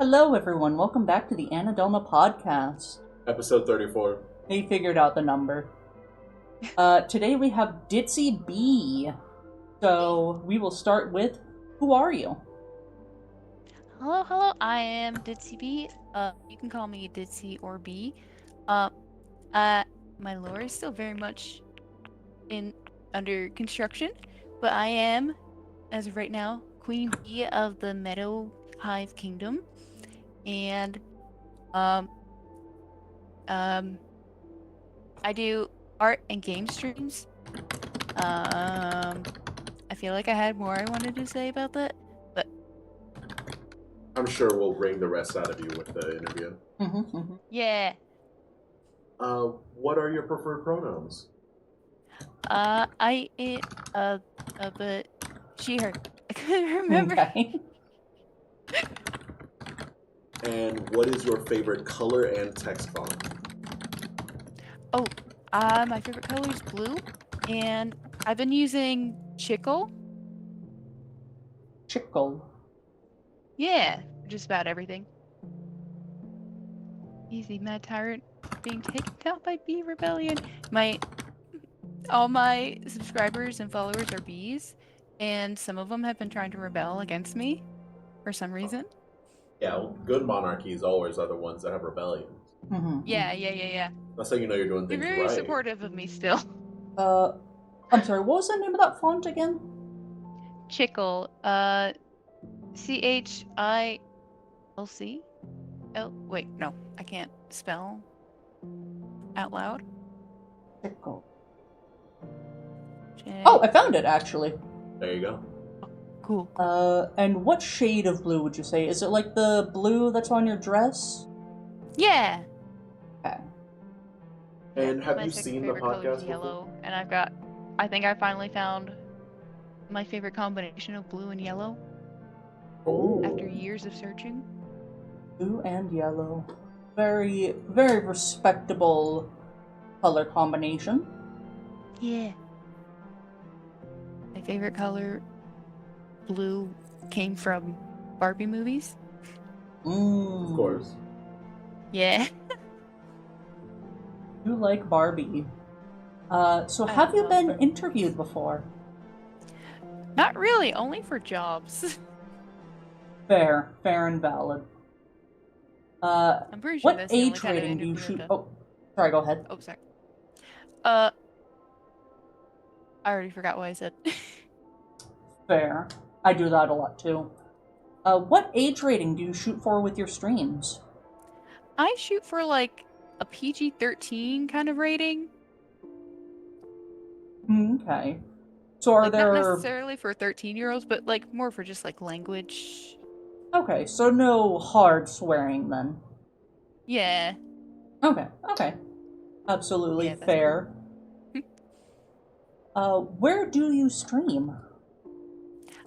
Hello, everyone. Welcome back to the Annadelna podcast. Episode 34. He figured out the number. Today we have Ditzy Bee. So we will start with, who are you? Hello. I am Ditzy Bee. You can call me Ditzy or Bee. Uh, my lore is still very much under construction, but I am, as of right now, Queen Bee of the Meadow Kingdom, and I do art and game streams. I feel like I had more I wanted to say about that, but I'm sure we'll bring the rest out of you with the interview. yeah. What are your preferred pronouns? But she, her. I couldn't remember. Okay. And what is your favorite color and text font? Oh, my favorite color is blue, and I've been using Chickle. Chickle. Yeah, just about everything. Easy, Mad Tyrant being taken down by Bee Rebellion. All my subscribers and followers are bees, and some of them have been trying to rebel against me for some reason. Yeah, well, good monarchies always are the ones that have rebellions. Yeah. That's how you know you're doing They're things very right. supportive of me still. I'm sorry, what was the name of that font again? Chickle. CHILC. Wait, no, I can't spell out loud. Chickle. Oh, I found it, actually. There you go. Cool. And what shade of blue would you say? Is it like the blue that's on your dress? Yeah. Okay. And have my you second seen the favorite color podcast is yellow, and I think I finally found my favorite combination of blue and yellow. Oh. After years of searching. Blue and yellow. Very, very respectable color combination. Yeah. My favorite color, blue, came from Barbie movies. Of course. Yeah. You like Barbie. So I have you love been Barbie. interviewed before? Not really, only for jobs. Fair and valid. I'm pretty sure What that's the only age kind of rating do you interview I've shoot? done. Oh, sorry, go ahead. Oh, sorry. I already forgot what I said. Fair. I do that a lot too. What age rating do you shoot for with your streams? I shoot for like a PG-13 kind of rating. Okay. So are Like, there... not necessarily for 13-year-olds, but like more for just like language. Okay, so no hard swearing then. Yeah. Okay. Absolutely Yeah, that's fair. cool. Where do you stream?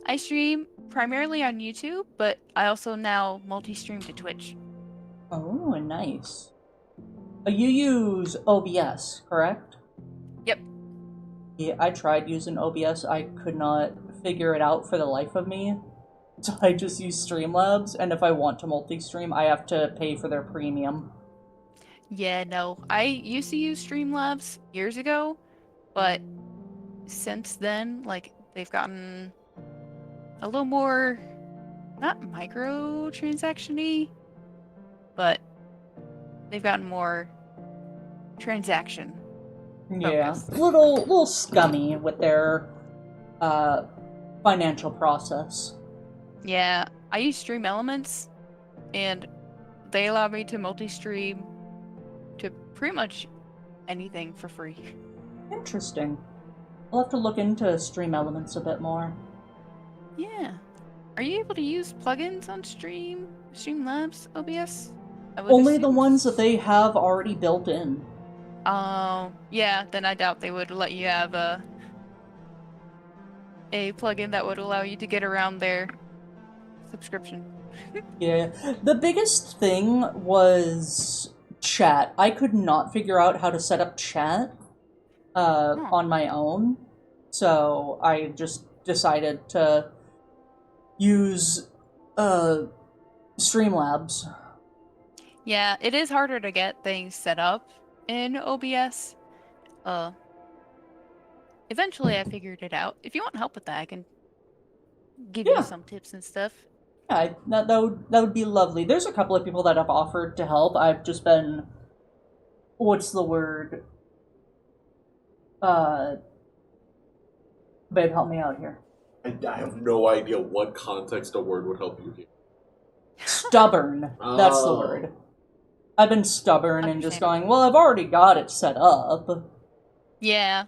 I stream primarily on YouTube, but I also now multi-stream to Twitch. Oh, nice. You use OBS, correct? Yep. Yeah, I tried using OBS. I could not figure it out for the life of me. So I just use Streamlabs, and if I want to multi-stream, I have to pay for their premium. Yeah, no. I used to use Streamlabs years ago, but since then, like, they've gotten a little more, not microtransaction-y, but they've gotten more transaction focused. Yeah, little scummy with their financial process. Yeah, I use Stream Elements, and they allow me to multi-stream to pretty much anything for free. Interesting. I'll have to look into Stream Elements a bit more. Yeah. Are you able to use plugins on Streamlabs OBS? Only the ones that they have already built in. Oh, yeah, then I doubt they would let you have a plugin that would allow you to get around their subscription. Yeah, the biggest thing was chat. I could not figure out how to set up chat on my own, so I just decided to use Streamlabs. Yeah, it is harder to get things set up in OBS. Eventually I figured it out. If you want help with that, I can give you Yeah, some tips and stuff. yeah, that would be lovely. There's a couple of people that have offered to help. I've just been, what's the word? Uh, babe, help me out here. I have no idea what context a word would help you here. Stubborn. That's the Oh. word. I've been stubborn and just Understandable. going, well, I've already got it set up. Yeah.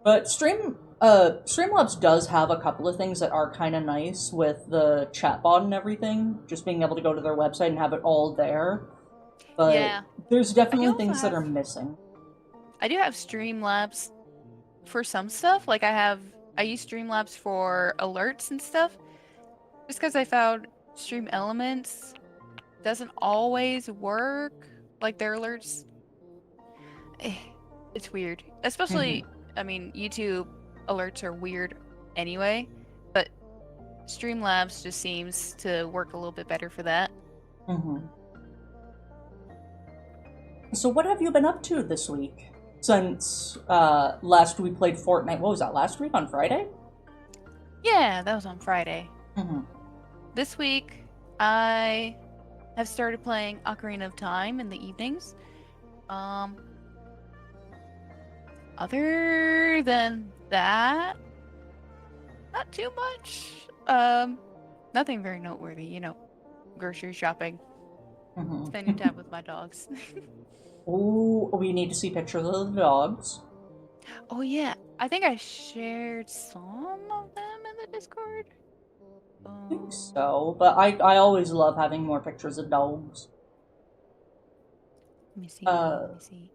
But Streamlabs does have a couple of things that are kind of nice with the chatbot and everything, just being able to go to their website and have it all there. But Yeah. there's I do definitely also things that have are missing. I do have Streamlabs for some stuff. Like I use Streamlabs for alerts and stuff. Just because I found Stream Elements doesn't always work. Like their alerts, eh, it's weird. Hmm. Especially, I mean, YouTube alerts are weird anyway, but Streamlabs just seems to work a little bit better for that. Hmm. So what have you been up to this week? Since last we played Fortnite, what was that, last week on Friday? Yeah, that was on Friday. Hmm. This week, I have started playing Ocarina of Time in the evenings. Um, Other than that, not too much. Nothing very noteworthy, grocery shopping, Hmm. spending time with my dogs. Ooh, we need to see pictures of the dogs. Oh yeah, I think I shared some of them in the Discord. I think Um, so, but I always love having more pictures of dogs. Let me see. Uh, Let me see.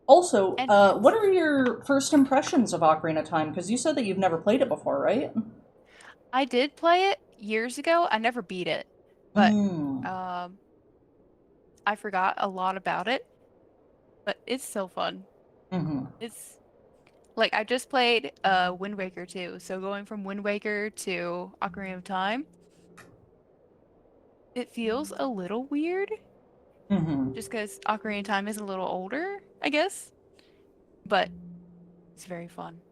Also, And pets. what are your first impressions of Ocarina of Time? Because you said that you've never played it before, right? I did play it years ago. I never beat it, but Mm. um, I forgot a lot about it. But it's so fun. Mm-hmm. It's like I just played Wind Waker 2, so going from Wind Waker to Ocarina of Time, it feels a little weird Mm-hmm. just because Ocarina of Time is a little older, I guess, but it's very fun.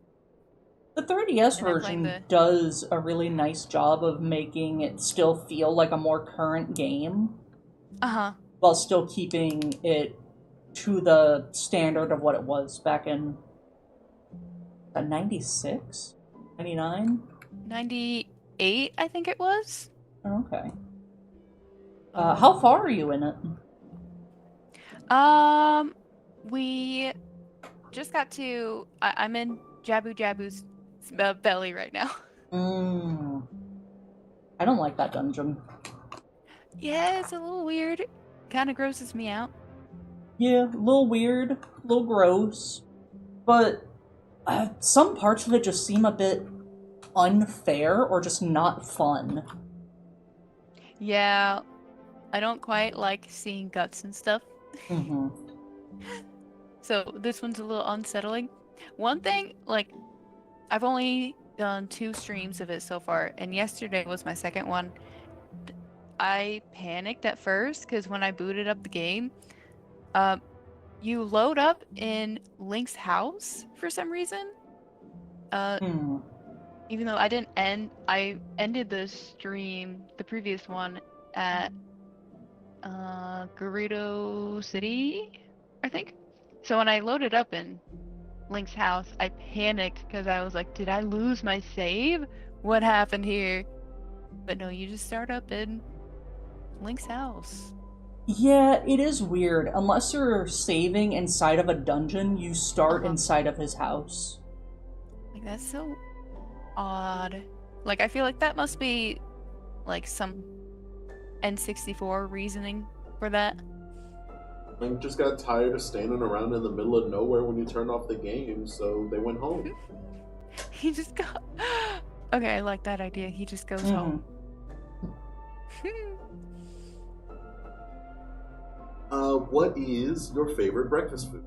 The 3DS And I'm playing version the does a really nice job of making it still feel like a more current game, uh-huh. while still keeping it to the standard of what it was back in 96, 99. 98, I think it was. Okay. How Um far are you in it? um we just got to I'm in Jabu Jabu's belly right now. Mm. I don't like that dungeon. Yeah, it's a little weird. Kind of grosses me out. Yeah, a little weird, a little gross, but some parts of it just seem a bit unfair or just not fun. Yeah, I don't quite like seeing guts and stuff. Hmm. So this one's a little unsettling. One thing, like, I've only done 2 streams of it so far, and yesterday was my second one. I panicked at first because when I booted up the game, uh, you load up in Link's house for some reason. Uh, Hmm. Even though I ended the stream, the previous one, at Gerudo City, I think. So when I loaded up in Link's house, I panicked because I was like, did I lose my save? What happened here? But no, you just start up in Link's house. Yeah, it is weird. Unless you're saving inside of a dungeon, you start Uh-huh. inside of his house. Like that's so odd. Like I feel like that must be like some N64 reasoning for that. Link just got tired of standing around in the middle of nowhere when you turned off the game, so they went home. He just got Okay, I like that idea. He just goes Hmm. home. What is your favorite breakfast food?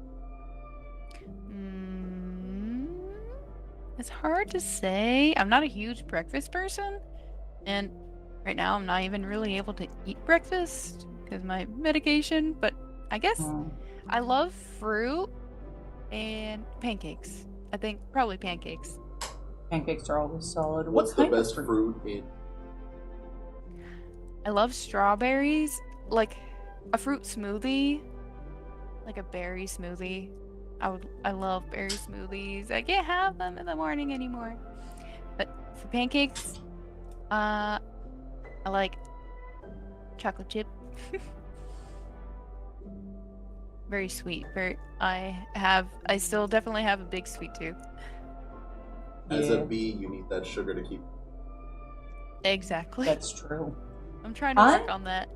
Mm, it's hard to say. I'm not a huge breakfast person, and Right now, I'm not even really able to eat breakfast because of my medication, but I guess Mm. I love fruit and pancakes. I think probably pancakes. Pancakes are always solid. What What's the kind of best fruit? fruit in? I love strawberries, like a fruit smoothie, like a berry smoothie. I love berry smoothies. I can't have them in the morning anymore. But for pancakes, I like chocolate chip. Very sweet. I still definitely have a big sweet tooth. As a Yeah, bee, you need that sugar to keep. Exactly. that's true. I'm trying to work I on that.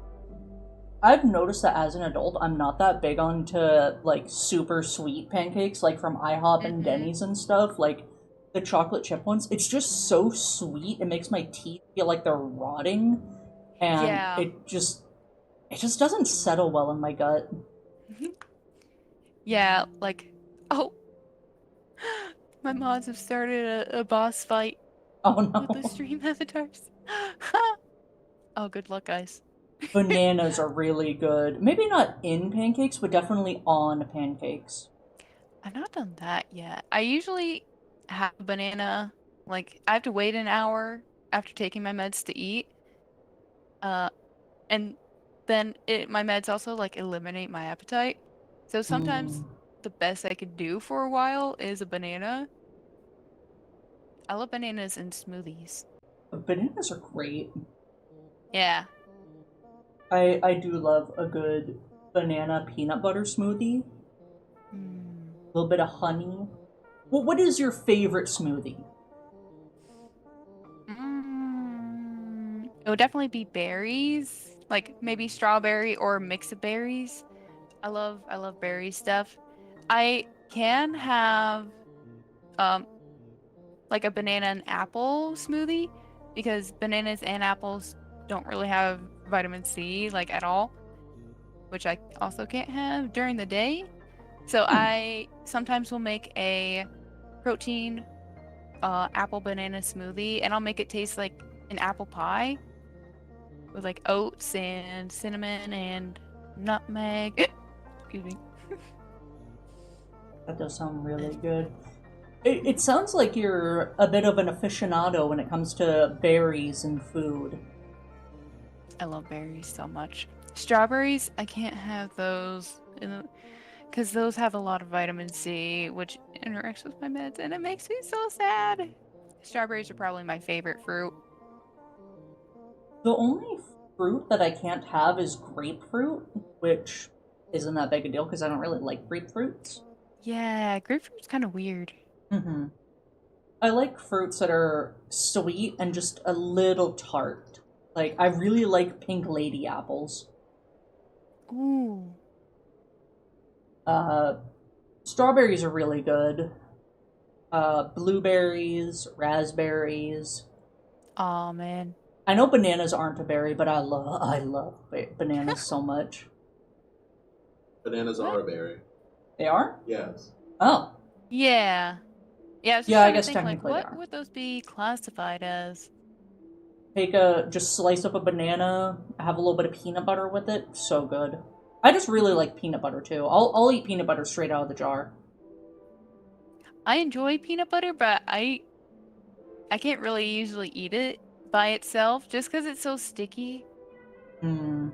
I've noticed that as an adult, I'm not that big onto like super sweet pancakes, like from IHOP and Mm-hmm. Denny's and stuff. Like the chocolate chip ones, it's just so sweet. It makes my teeth feel like they're rotting, and Yeah. it just doesn't settle well in my gut. Yeah, like, oh, my mods have started a boss fight Oh with the no. stream avatars. Oh, good luck, guys. Bananas are really good. Maybe not in pancakes, but definitely on pancakes. I've not done that yet. I usually have a banana, like, I have to wait an hour after taking my meds to eat. Uh, and then my meds also, like, eliminate my appetite. So sometimes Mm. the best I could do for a while is a banana. I love bananas in smoothies. Bananas are great. Yeah. I do love a good banana peanut butter smoothie. Mm. A little bit of honey. What is your favorite smoothie? It would definitely be berries, like maybe strawberry or a mix of berries. I love berry stuff. I can have um like a banana and apple smoothie because bananas and apples don't really have vitamin C like at all, which I also can't have during the day. So Hmm. I sometimes will make a protein apple banana smoothie and I'll make it taste like an apple pie with like oats and cinnamon and nutmeg. Excuse me. That does sound really good. It sounds like you're a bit of an aficionado when it comes to berries and food. I love berries so much. Strawberries, I can't have those because those have a lot of vitamin C, which interacts with my meds, and it makes me so sad. Strawberries are probably my favorite fruit. The only fruit that I can't have is grapefruit, which isn't that big a deal because I don't really like grapefruits. Yeah, grapefruit's kind of weird. Hmm. I like fruits that are sweet and just a little tart. Like, I really like pink lady apples. Ooh. Uh, Strawberries are really good. Blueberries, raspberries. Oh man. I know bananas aren't a berry, but I love bananas so much. Bananas What? are a berry. They are? Yes. Oh, Yeah. Yeah, I was just yeah. I trying to guess think like technically they what are. would those be classified as? Just slice up a banana, have a little bit of peanut butter with it. So good. I just really like peanut butter too. I'll eat peanut butter straight out of the jar. I enjoy peanut butter, but I can't really usually eat it by itself just because it's so sticky. Hmm.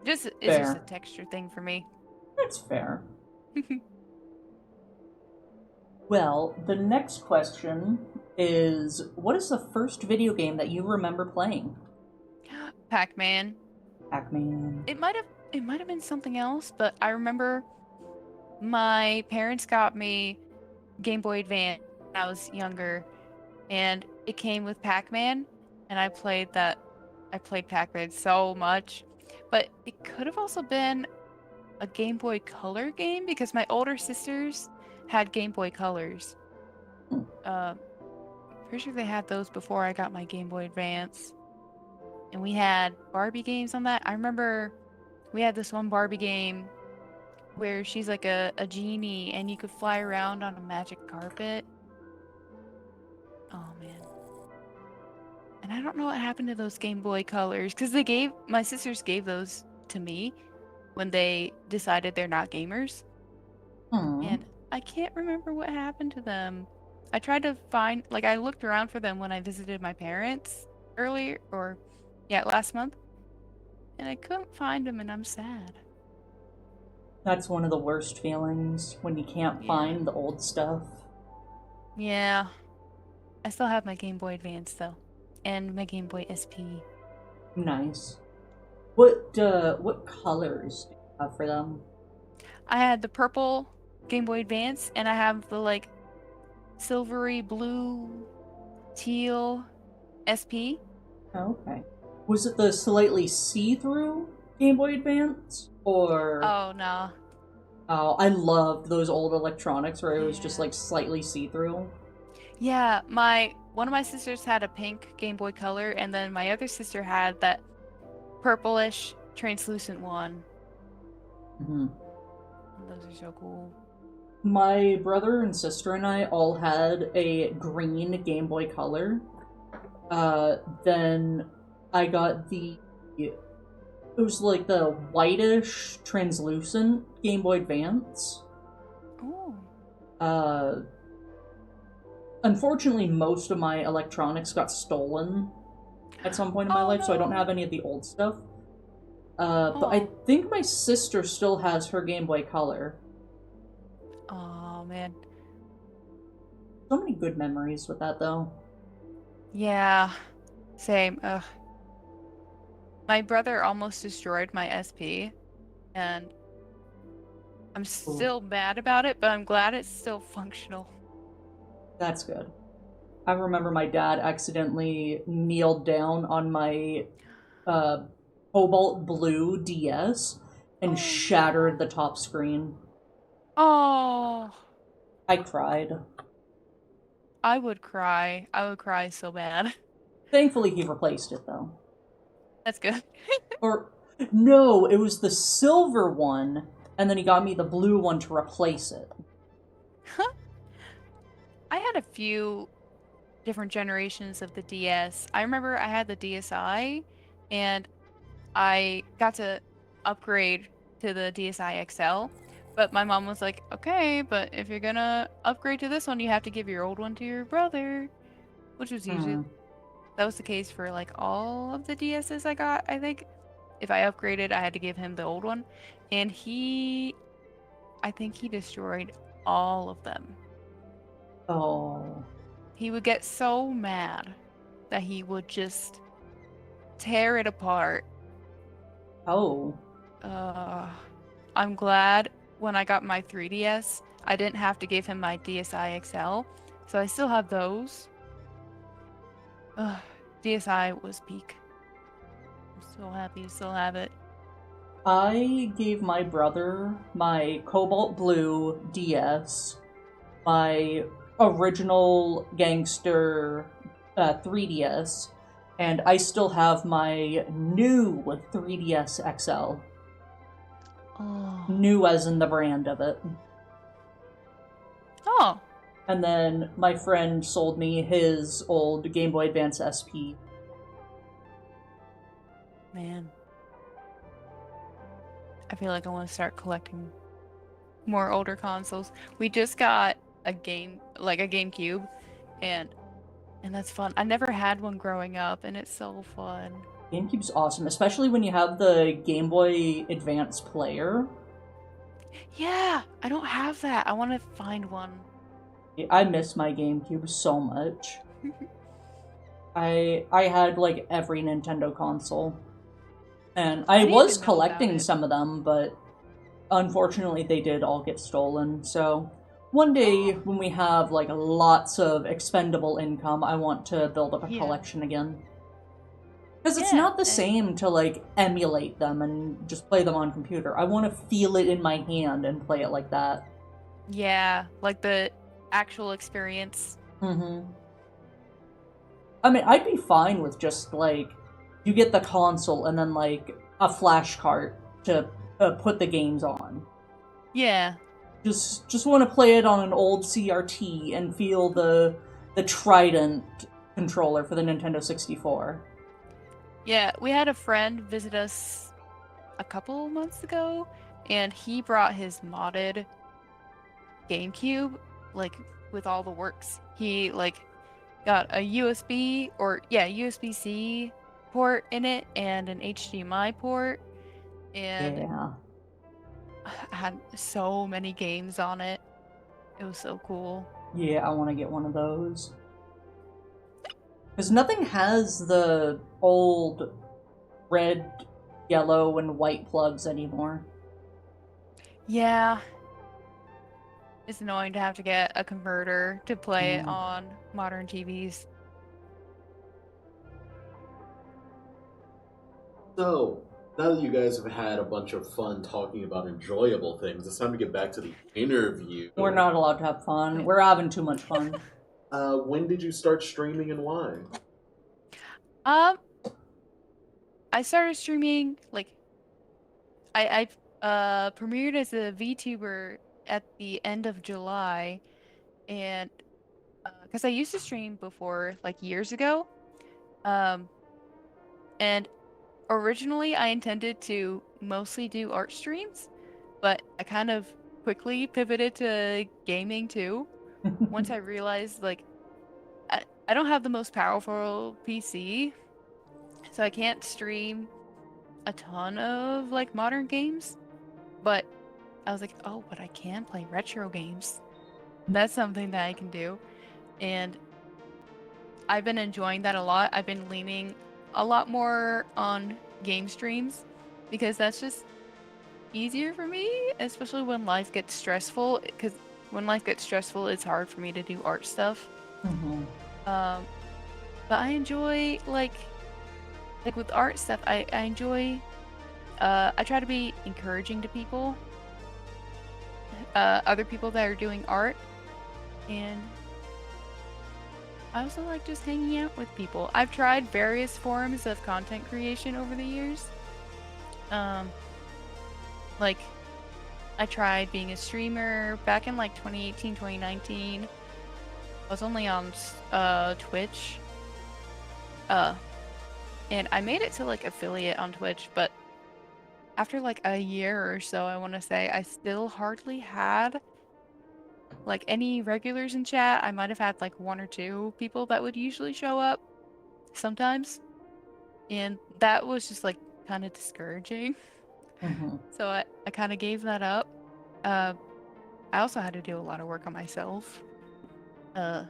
Just it's just a Fair. texture thing for me. That's fair. Well, the next question is, what is the first video game that you remember playing? Pac-Man. Pac-Man. It might have been something else, but I remember my parents got me Game Boy Advance when I was younger, and it came with Pac-Man, and I played Pac-Man so much. But it could have also been a Game Boy Color game because my older sisters had Game Boy Colors. Hmm. Uh, Pretty sure they had those before I got my Game Boy Advance. And we had Barbie games on that. I remember we had this one Barbie game where she's like a genie and you could fly around on a magic carpet. Oh man. And I don't know what happened to those Game Boy Colors, because my sisters gave those to me when they decided they're not gamers. Hmm. And I can't remember what happened to them. I tried to find, like, I looked around for them when I visited my parents earlier, or, yeah, last month, and I couldn't find them, and I'm sad. That's one of the worst feelings when you can't Yeah. find the old stuff. Yeah. I still have my Game Boy Advance, though, and my Game Boy SP. Nice. What colors do you have for them? I had the purple Game Boy Advance, and I have the, like, silvery blue, teal SP. Okay. Was it the slightly see-through Game Boy Advance? Or Oh, no. oh, I loved those old electronics where it was just Yeah. like slightly see-through. Yeah, one of my sisters had a pink Game Boy Color, and then my other sister had that purplish translucent one. Hmm. Those are so cool. My brother and sister and I all had a green Game Boy Color. Then I got it was like the whitish translucent Game Boy Advance. Oh. Uh, Unfortunately, most of my electronics got stolen at some point in my Oh life, so I don't no. have any of the old stuff. But I Oh. think my sister still has her Game Boy Color. Oh man. So many good memories with that, though. Yeah. Same. Ugh. My brother almost destroyed my SP, and I'm Ooh, still mad about it, but I'm glad it's still functional. that's good. I remember my dad accidentally kneeled down on my uh, cobalt blue DS and Oh shattered no. the top screen. Oh. I cried. I would cry. I would cry so bad. Thankfully, he replaced it, though. That's good. Or, no, it was the silver one, and then he got me the blue one to replace it. I had a few different generations of the DS. I remember I had the DSi, and I got to upgrade to the DSi XL. But my mom was like, okay, but if you're gonna upgrade to this one, you have to give your old one to your brother, which was usually Hmm. that was the case for like all of the DSs I got, I think. If I upgraded, I had to give him the old one. And I think he destroyed all of them. Oh. He would get so mad that he would just tear it apart. Oh. Uh, I'm glad when I got my 3DS, I didn't have to give him my DSi XL, so I still have those. DSi was peak. I'm so happy to still have it. I gave my brother my cobalt blue DS, my original gangster 3DS, and I still have my new 3DS XL. Oh. New as in the brand of it. Oh, And then my friend sold me his old Game Boy Advance SP. man. I feel like I want to start collecting more older consoles. We just got a GameCube, and that's fun. I never had one growing up, and it's so fun. GameCube's awesome, especially when you have the Game Boy Advance player. Yeah, I don't have that. I want to find one. I miss my GameCube so much. I had like every Nintendo console. And I I need was to know about collecting it. some of them, but unfortunately they did all get stolen. So one day when we have like lots of expendable income, I want to build up a Yeah. collection again. Because it's Yeah, not the same to like emulate them and just play them on computer. I want to feel it in my hand and play it like that. yeah, like the actual experience. Mm-hmm. I mean, I'd be fine with just like you get the console and then like a flash cart to put the games on. Yeah. Just want to play it on an old CRT and feel the Trident controller for the Nintendo 64. Yeah, we had a friend visit us a couple months ago, and he brought his modded GameCube, like with all the works. He like got a USB-C port in it and an HDMI port, and Yeah. had so many games on it. It was so cool. Yeah, I want to get one of those. Because nothing has the old red, yellow, and white plugs anymore. Yeah, it's annoying to have to get a converter to play it Mm. on modern TVs. So, now that you guys have had a bunch of fun talking about enjoyable things, it's time to get back to the interview. We're not allowed to have fun. We're having too much fun. When did you start streaming and why? Um, I started streaming like I premiered as a VTuber at the end of July, and because I used to stream before like years ago, um, and originally I intended to mostly do art streams, but I kind of quickly pivoted to gaming too. Once I realized like I don't have the most powerful PC, so I can't stream a ton of like modern games, but I was like, oh, but I can play retro games. That's something that I can do. And I've been enjoying that a lot. I've been leaning a lot more on game streams because that's just easier for me, especially when life gets stressful. Because when life gets stressful, it's hard for me to do art stuff. Mm-hmm. But I enjoy like with art stuff. I enjoy. I try to be encouraging to people, other people that are doing art, and I also like just hanging out with people. I've tried various forms of content creation over the years. Um, like I tried being a streamer back in like 2018, 2019. I was only on Twitch. Uh, and I made it to like affiliate on Twitch, but after like a year or so, I want to say, I still hardly had like any regulars in chat. I might have had like one or two people that would usually show up sometimes. And that was just like kind of discouraging. Mm-hmm. So I kind of gave that up. Uh, I also had to do a lot of work on myself. Uh,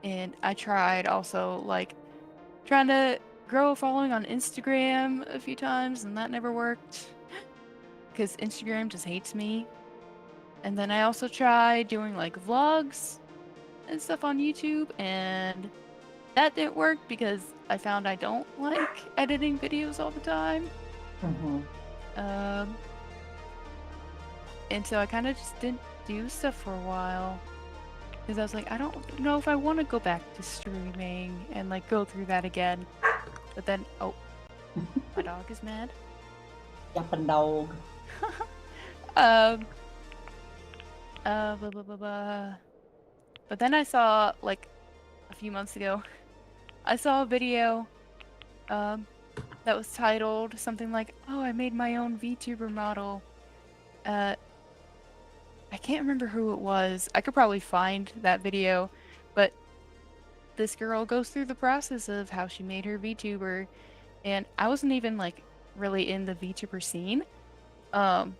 and I tried also like trying to grow a following on Instagram a few times, and that never worked because Instagram just hates me. And then I also tried doing like vlogs and stuff on YouTube, and that didn't work because I found I don't like editing videos all the time. Mm-hmm. Um, and so I kind of just didn't do stuff for a while because I was like, I don't know if I want to go back to streaming and like go through that again. But then, oh, my dog is mad. Yapping dog. Um, blah, blah, blah, blah. But then I saw like a few months ago, I saw a video, um, that was titled something like, "Oh, I made my own VTuber model." Uh, I can't remember who it was. I could probably find that video, but this girl goes through the process of how she made her VTuber, and I wasn't even like really in the VTuber scene. Um,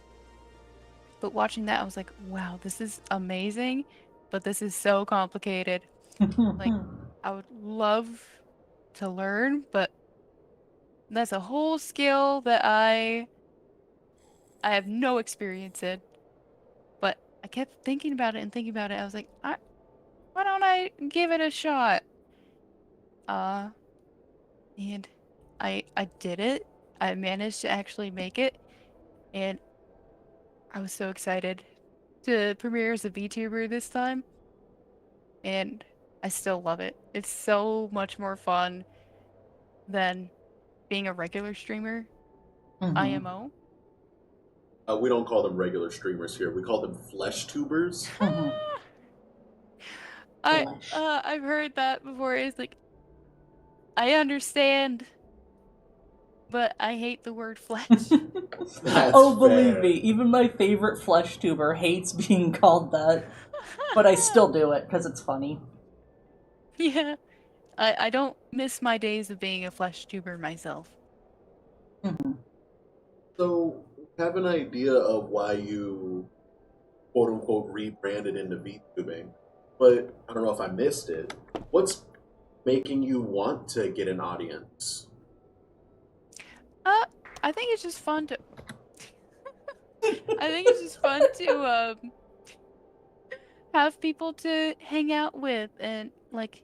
but watching that, I was like, wow, this is amazing, but this is so complicated. Like, I would love to learn, but that's a whole skill that I have no experience in. But I kept thinking about it and thinking about it. I was like, why don't I give it a shot? Uh, and I did it. I managed to actually make it, and I was so excited to premiere as a VTuber this time, and I still love it. It's so much more fun than being a regular streamer, Mm-hmm. IMO. We don't call them regular streamers here. We call them flesh tubers. Mm-hmm. Flesh. I've heard that before. It's like I understand, but I hate the word flesh. That's Oh, believe me, fair. even my favorite flesh tuber hates being called that, but I still do it because it's funny. Yeah. I don't miss my days of being a flesh tuber myself. Mhm. So, we have an idea of why you quote unquote rebranded into VTubing, but I don't know if I missed it. What's making you want to get an audience? Uh, I think it's just fun to. I think it's just fun to have people to hang out with, and like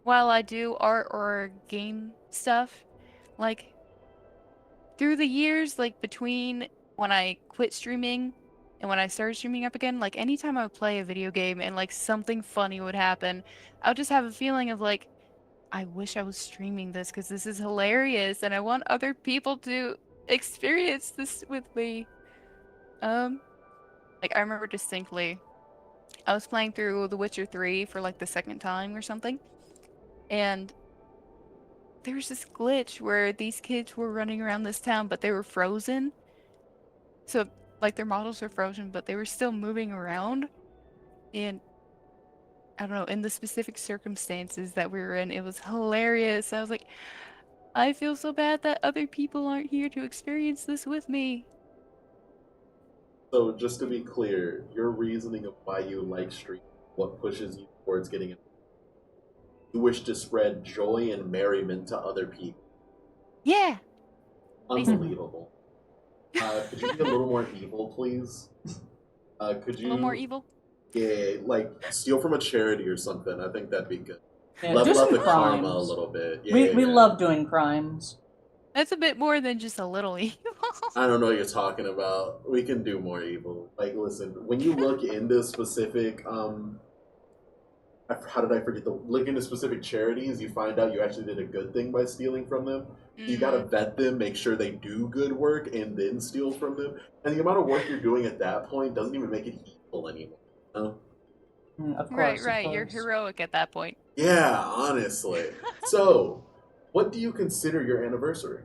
while I do art or game stuff, like through the years, like between when I quit streaming and when I started streaming up again, like anytime I would play a video game and like something funny would happen, I would just have a feeling of like, I wish I was streaming this because this is hilarious and I want other people to experience this with me. Um, like I remember distinctly, I was playing through The Witcher 3 for like the second time or something, and there was this glitch where these kids were running around this town, but they were frozen. So like their models were frozen, but they were still moving around. And I don't know, in the specific circumstances that we were in, it was hilarious. I was like, I feel so bad that other people aren't here to experience this with me. So, just to be clear, your reasoning of why you like streaming, what pushes you towards getting it, you wish to spread joy and merriment to other people. Yeah, basically. Mhm. Unbelievable. Could you be a little more evil, please? Could A little more you, evil. yeah, like steal from a charity or something? I think that'd be good. Yeah, do Level out some the karma a crimes. little bit. Yeah, We yeah, we yeah. love doing crimes. That's a bit more than just a little evil. I don't know what you're talking about. We can do more evil. Like, listen, when you look into specific, how did I forget the look into specific charities? You find out you actually did a good thing by stealing from them. So you gotta Mm, vet them, make sure they do good work, and then steal from them. And the amount of work you're doing at that point doesn't even make it evil anymore. You know? Of right, course, of right. You're course. heroic at that point. Yeah, honestly. So, what do you consider your anniversary?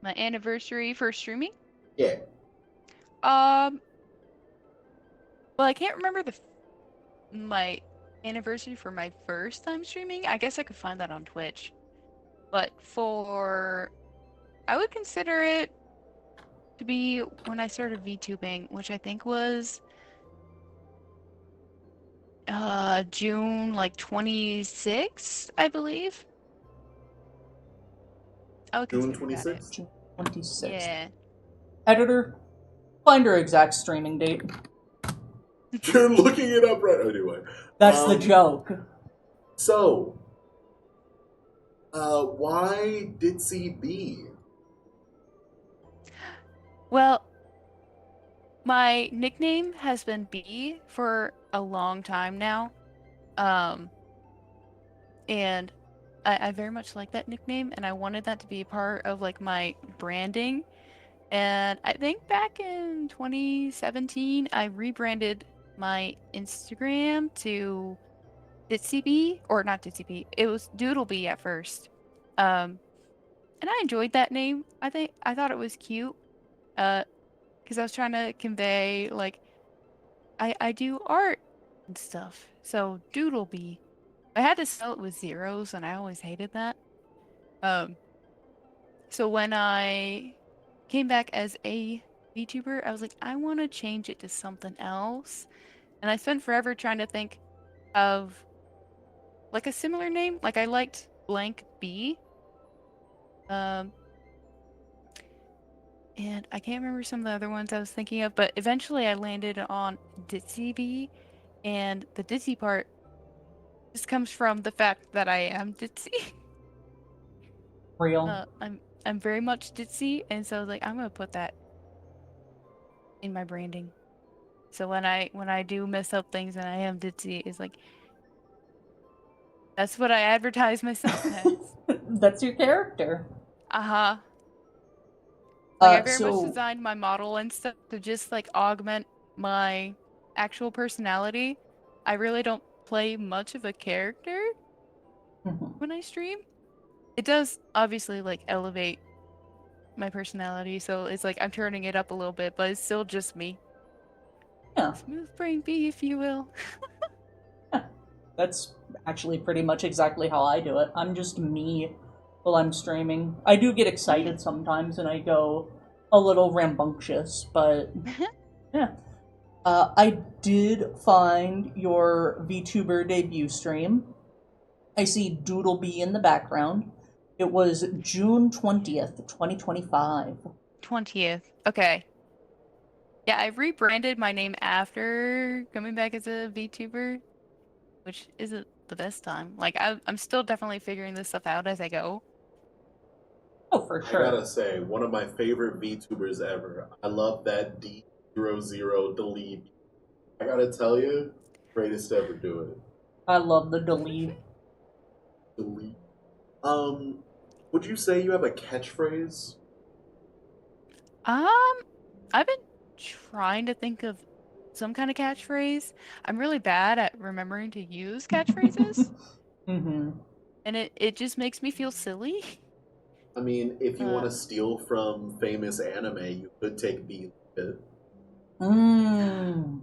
My anniversary for streaming? Yeah. Um, well, I can't remember my anniversary for my first time streaming. I guess I could find that on Twitch. But for I would consider it to be when I started VTubing, which I think was June like 26th, I believe. I would June consider that it. 26th? June 26th. Yeah. Editor, find her exact streaming date. You're looking it up right anyway. That's the joke. So, why Ditzy Bee? Well, my nickname has been B for a long time now. Um, and I very much like that nickname, and I wanted that to be a part of like my branding. And I think back in 2017, I rebranded my Instagram to Ditzy Bee, or not Ditzy Bee. It was Doodle Bee at first. And I enjoyed that name. I thought it was cute. Because I was trying to convey like I do art and stuff. So Doodle Bee. I had to spell it with zeros, and I always hated that. Um, so when I came back as a VTuber, I was like, I want to change it to something else. And I spent forever trying to think of like a similar name. Like I liked Blank B. Um, and I can't remember some of the other ones I was thinking of, but eventually I landed on Ditzy Bee. And the ditzy part just comes from the fact that I am ditzy. Real. I'm very much ditzy, and so like I'm gonna put that in my branding. So when I do mess up things and I am ditzy, it's like that's what I advertise myself as. That's your character. Uh-huh. Like I very much So designed my model and stuff to just like augment my actual personality. I really don't play much of a character Mhm. when I stream. It does obviously like elevate my personality, so it's like I'm turning it up a little bit, but it's still just me. Yeah, Smooth brain bee, if you will. yeah. That's actually pretty much exactly how I do it. I'm just me while I'm streaming. I do get Yeah. excited sometimes and I go a little rambunctious, but yeah. I did find your VTuber debut stream. I see Doodlebee in the background. It was June 20th, 2025. 20th. Okay. Yeah, I rebranded my name after coming back as a VTuber, which isn't the best time. Like, I'm still definitely figuring this stuff out as I go. Oh, for I sure. gotta say, one of my favorite VTubers ever. I love that D00 delete. I gotta tell you, greatest to ever do it. I love the delete. Delete. Um, would you say you have a catchphrase? Um, I've been trying to think of some kind of catchphrase. I'm really bad at remembering to use catchphrases, Mm-hmm. and it just makes me feel silly. I mean, if you want Uh, to steal from famous anime, you could take B. Mm.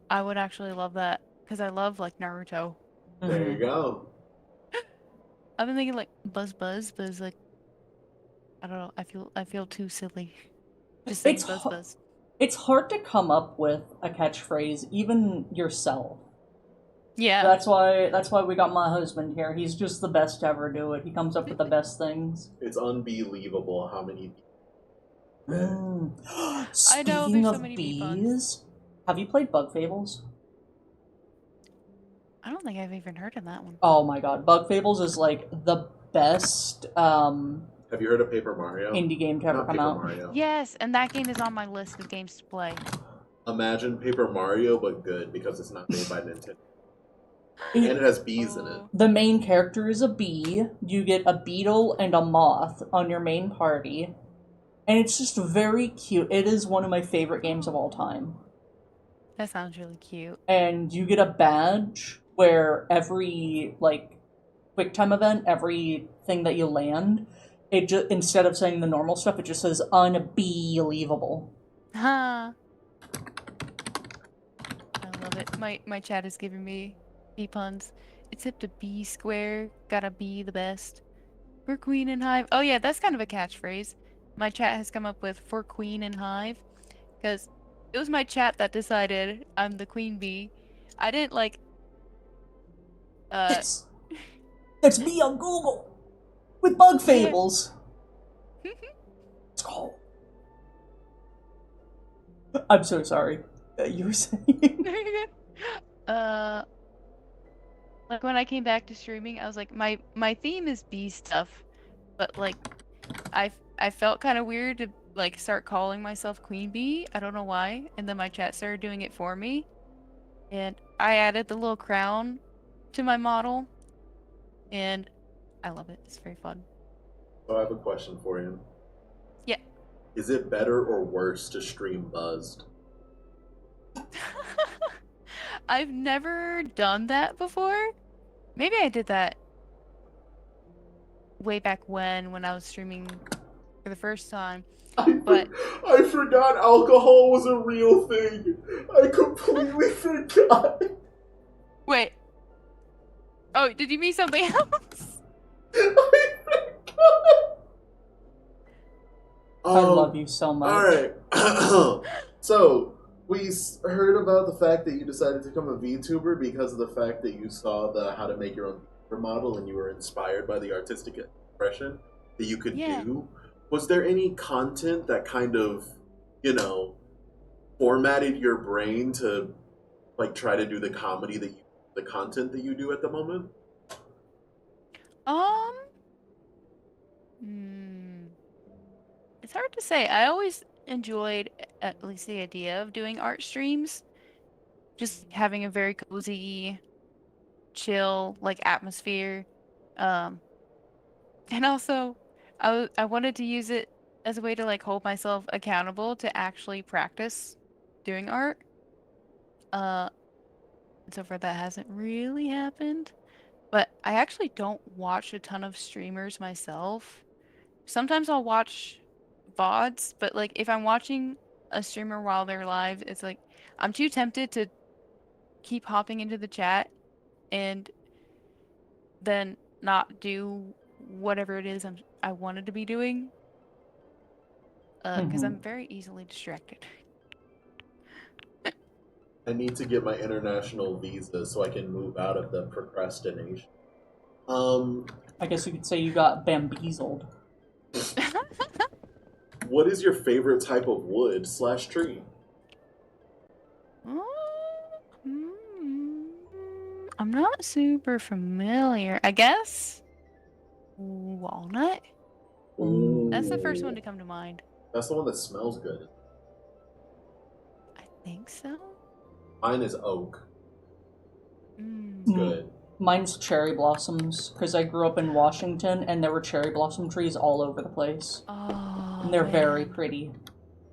I would actually love that because I love like Naruto. There you Mm-hmm. go. I've been thinking like Buzz Buzz, but it's like I don't know. I feel too silly just saying It's Buzz h- Buzz. it's hard to come up with a catchphrase, even yourself. Yeah. That's why we got my husband here. He's just the best to ever do it. He comes up with the best things. It's unbelievable how many that. Mm. I know Speaking there's so of many bee puns. bees, have you played Bug Fables? I don't think I've even heard of that one. Oh my god, Bug Fables is like the best Have you heard of Paper Mario? indie game to ever Not come Paper out. Mario. Yes, and that game is on my list of games to play. Imagine Paper Mario, but good because it's not made by Nintendo. And It, it has bees in it. Oh. the main character is a bee. You get a beetle and a moth on your main party, and it's just very cute. It is one of my favorite games of all Oh. time. That sounds really cute. And you get a badge where every like quick time event, everything that you land, it just instead of saying the normal stuff, it just says unbelievable. Huh. I love it. My chat is giving me bee puns. Except a B square, gotta be the best. For Queen and Hive. Oh yeah, that's kind of a catchphrase. My chat has come up with for Queen and Hive. Because it was my chat that decided I'm the queen bee. I didn't like uh It's it's me on Google with Bug yeah. Fables. Oh, I'm so sorry. You were saying? uh like when I came back to streaming, I was like my theme is bee stuff, but like I felt kind of weird to like start calling myself Queen Bee. I don't know why. And then my chat started doing it for me, and I added the little crown to my model, and I love it. It's very fun. So I have a question for you. Yeah. Is it better or worse to stream buzzed? I've never done that before. Maybe I did that way back when I was streaming for the first time. But I forgot alcohol was a real thing. I completely forgot. wait. Oh, did you mean something else? I forgot. I love you so much. All right. So we heard about the fact that you decided to become a VTuber because of the fact that you saw the how to make your own VTuber model and you were inspired by the artistic expression that you could Yeah. do. Was there any content that kind of, you know, formatted your brain to like try to do the comedy that the content that you do at the moment? Um, hmm. It's hard to say. I always enjoyed at least the idea of doing art streams. Just having a very cozy, chill, like atmosphere. Um, and also I wanted to use it as a way to like hold myself accountable to actually practice doing art. Uh, And so far, that hasn't really happened. But I actually don't watch a ton of streamers myself. Sometimes I'll watch VODs, but like if I'm watching a streamer while they're live, it's like I'm too tempted to keep hopping into the chat and then not do whatever it is I wanted to be doing, because Hmm. I'm very easily distracted. I need to get my international visa so I can move out of the procrastination. Um, I guess you could say you got bamboozled. what is your favorite type of wood slash tree? Hmm, I'm not super familiar. I guess walnut? That's the first one Ooh, to come to mind. that's the one that smells good. I think so. Mine is oak. It's Mm. Mm, good. mine's cherry blossoms, because I grew up in Washington and there were cherry blossom trees all over the place. And Oh they're very man. pretty.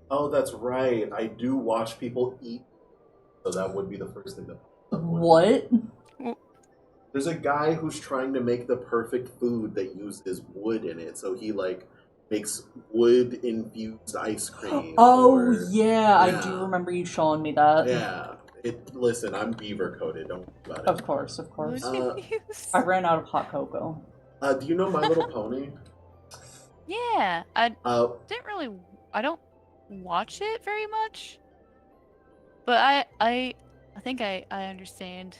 Oh, that's right. I do watch people eat, so that would be the first thing that pops up. What? Well, There's a guy who's trying to make the perfect food that uses wood in it. So he like makes wood infused ice cream Oh, or yeah, I do yeah. remember you showing me that. Yeah. Listen, I'm beaver coated, don't worry about it. Of course, of wood course. Uh I infused. ran out of hot cocoa. do you know My Little Pony? Yeah, I Uh didn't really. I don't watch it very much, but I think I understand.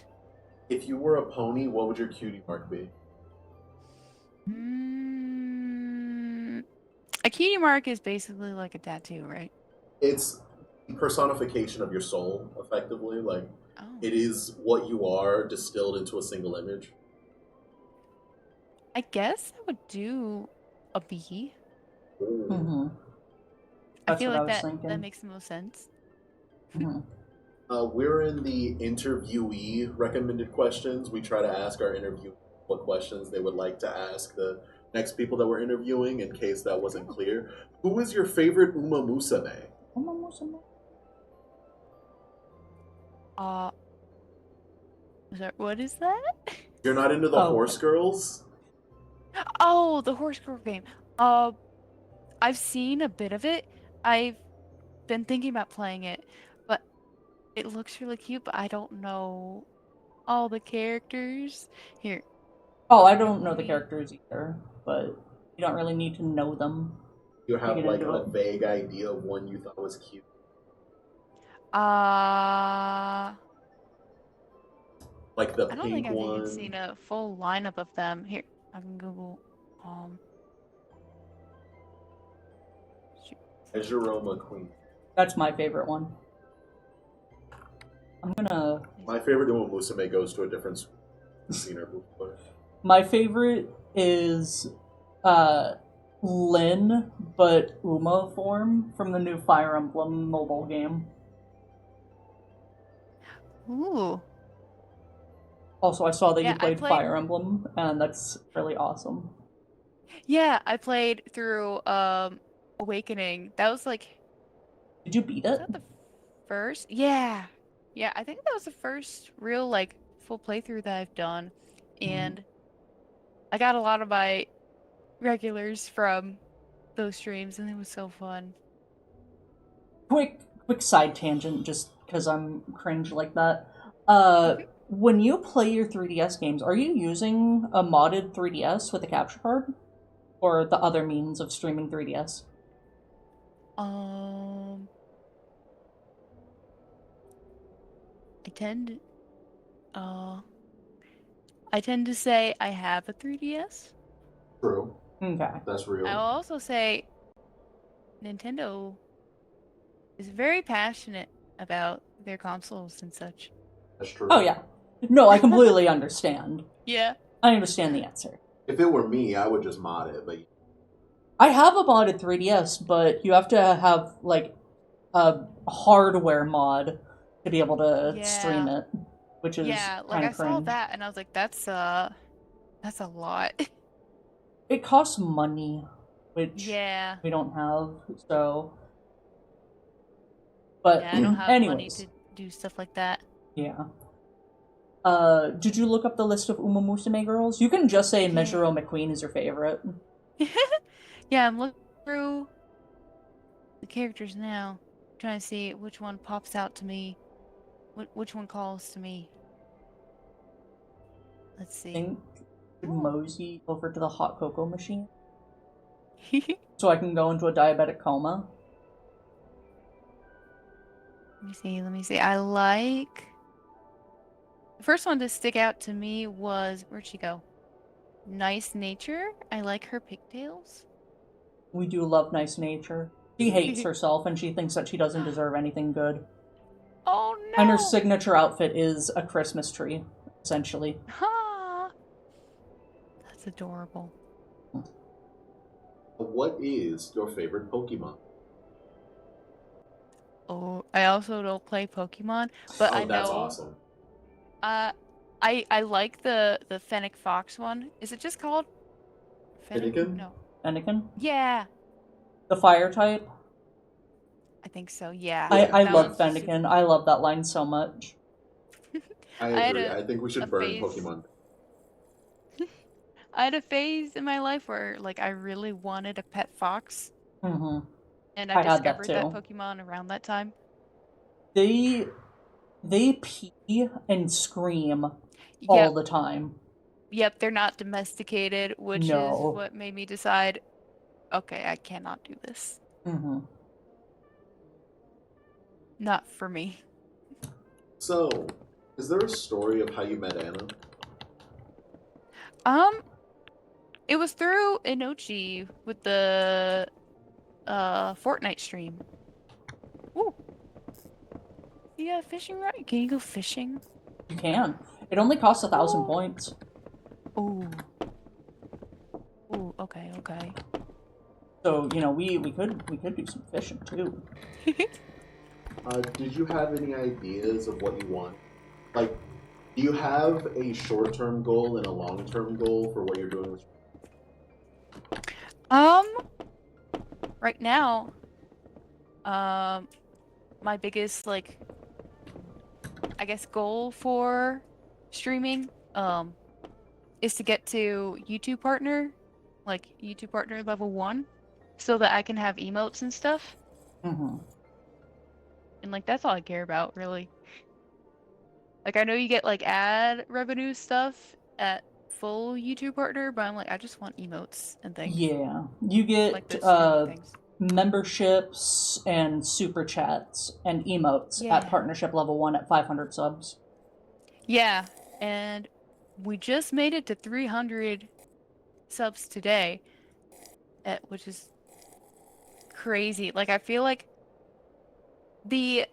if you were a pony, what would your cutie mark be? Mm, a cutie mark is basically like a tattoo, right? It's personification of your soul, effectively. Like Oh, it is what you are distilled into a single image. I guess I would do a bee. Ooh. Mm-hmm. I That's feel what I like was that thinking. makes the most sense. Mm-hmm. We're in the interviewee recommended questions. We try to ask our interview what questions they would like to ask the next people that we're interviewing in case that wasn't Oh, clear. Who is your favorite Uma Musume? uh, what is that? You're not into the Oh, horse girls? Oh, the horse girl game. Uh, I've seen a bit of it. I've been thinking about playing it, but it looks really cute, but I don't know all the characters. Here, oh, I here, don't know let the me. characters either, but you don't really need to know them You to have get like into a it. vague idea of one you thought was cute. Uh, Like the I don't think pink I've even seen one. a full lineup of them. Here, I can Google. Um, shoot. Jeroma Queen. That's my favorite one. I'm gonna. My favorite Uma Musume goes to a different school. I've seen her before. My favorite is uh, Lyn, but Uma form from the new Fire Emblem mobile game. Ooh, Also, I saw that you yeah, I played played. Fire Emblem, and that's really awesome. Yeah, I played through Awakening. That was like, Did you beat was it? that the first? Yeah. Yeah, I think that was the first real like full playthrough that I've done. Mhm. And I got a lot of my regulars from those streams and it was so fun. Quick side tangent, just because I'm cringe like that. Mhm. When you play your 3DS games, are you using a modded 3DS with a capture card, or the other means of streaming 3DS? Um, I tend uh I tend to say I have a 3DS. True. Okay. That's I'll real. also say Nintendo is very passionate about their consoles and such. That's Oh true. yeah. No, I completely understand. Yeah. I understand the answer. If it were me, I would just mod it, but I have a modded 3DS, but you have to have like a hardware mod to be able to stream Yeah. it, which is Yeah, like kind I of saw cringe. that and I was like, that's a lot. It costs money, which Yeah. we don't have. So, but Yeah, I don't have money anyways, to do stuff like that. yeah. Did you look up the list of Uma Musume girls? You can just say Yeah. Mejiro McQueen is your favorite. Yeah, I'm looking through the characters now, trying to see which one pops out to me, which one calls to me. Let's I see. think Oh. mosey over to the hot cocoa machine Let so I can go into a diabetic coma. me see. Let me see. I like the first one to stick out to me was where'd she go? Nice Nature. I like her pigtails. We do love nice nature. She hates herself and she thinks that she doesn't deserve anything good. Oh And her no! signature outfit is a Christmas tree, essentially. Ha! That's adorable. What is your favorite Pokemon? Oh, I also don't play Pokemon, but I Oh, that's know. awesome. Uh, I like the Fennec Fox one. Is it just called Fennec? Finnegan? No. Anakin? Yeah, The fire type? I think so. Yeah, Yeah, I that love one's yeah. super Fennekin. I cute. love that line so much. I I had agree. I think we a should burn phase. Pokemon. I had a phase in my life where like I really wanted a pet fox, Hmm. and I I had that discovered that too. Pokemon around that time. They they pee and scream all Yep, the time. yep, they're not domesticated, which is No. what made me decide, okay, I cannot do this. Hmm. Not for me. So, is there a story of how you met Anna? Um, it was through Inochi with the Fortnite stream. Ooh, you got a fishing rod? Can you go fishing? You can. It only costs 1,000 Oh. points. Ooh. Ooh, okay, okay. So, you know, we could do some fishing too. Did you have any ideas of what you want? Like, do you have a short-term goal and a long-term goal for what you're doing with? Um, right now, um, my biggest like I guess goal for streaming is to get to YouTube partner, like YouTube partner level 1 so that I can have emotes and stuff. Hmm. And like that's all I care about, really. Like I know you get like ad revenue stuff at full YouTube partner, but I'm like I just want emotes and things. Yeah. You Like get the streaming things. memberships and super chats and emotes at Yeah. partnership level 1 at 500 subs. Yeah. And we just made it to 300 subs today, which is crazy. Like I feel like the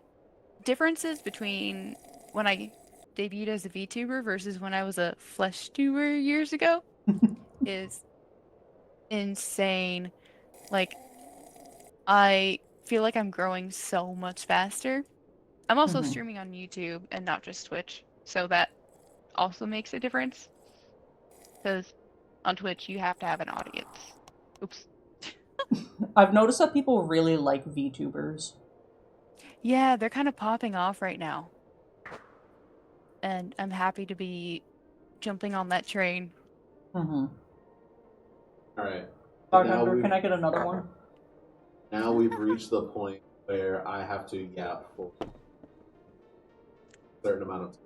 differences between when I debuted as a VTuber versus when I was a flesh tuber years ago is insane. Like I feel like I'm growing so much faster. I'm also Hmm. streaming on YouTube and not just Twitch, so that also makes a difference because on Twitch you have to have an audience. Oops. I've noticed that people really like VTubers. Yeah, they're kind of popping off right now, and I'm happy to be jumping on that train. Hmm. All right. Now Bartender, can we've I get another one? now we've reached the point where I have to yap for a certain amount of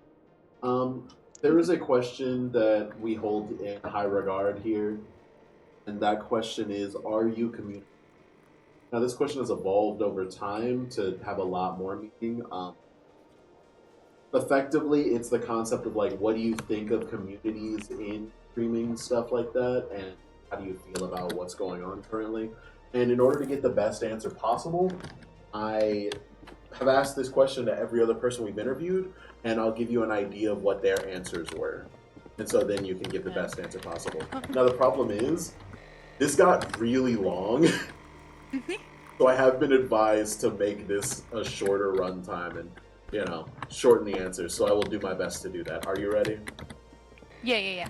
time. There is a question that we hold in high regard here, and that question is: Are you communicating? Now, this question has evolved over time to have a lot more meaning. Effectively, it's the concept of like, what do you think of communities in streaming stuff like that, and how do you feel about what's going on currently? And in order to get the best answer possible, I have asked this question to every other person we've interviewed, and I'll give you an idea of what their answers were. And so then you can give the Yeah. best answer possible. Now, the problem is, this got really long, so I have been advised to make this a shorter runtime and, shorten the answers. So I will do my best to do that. Are you ready? Yeah, yeah, yeah.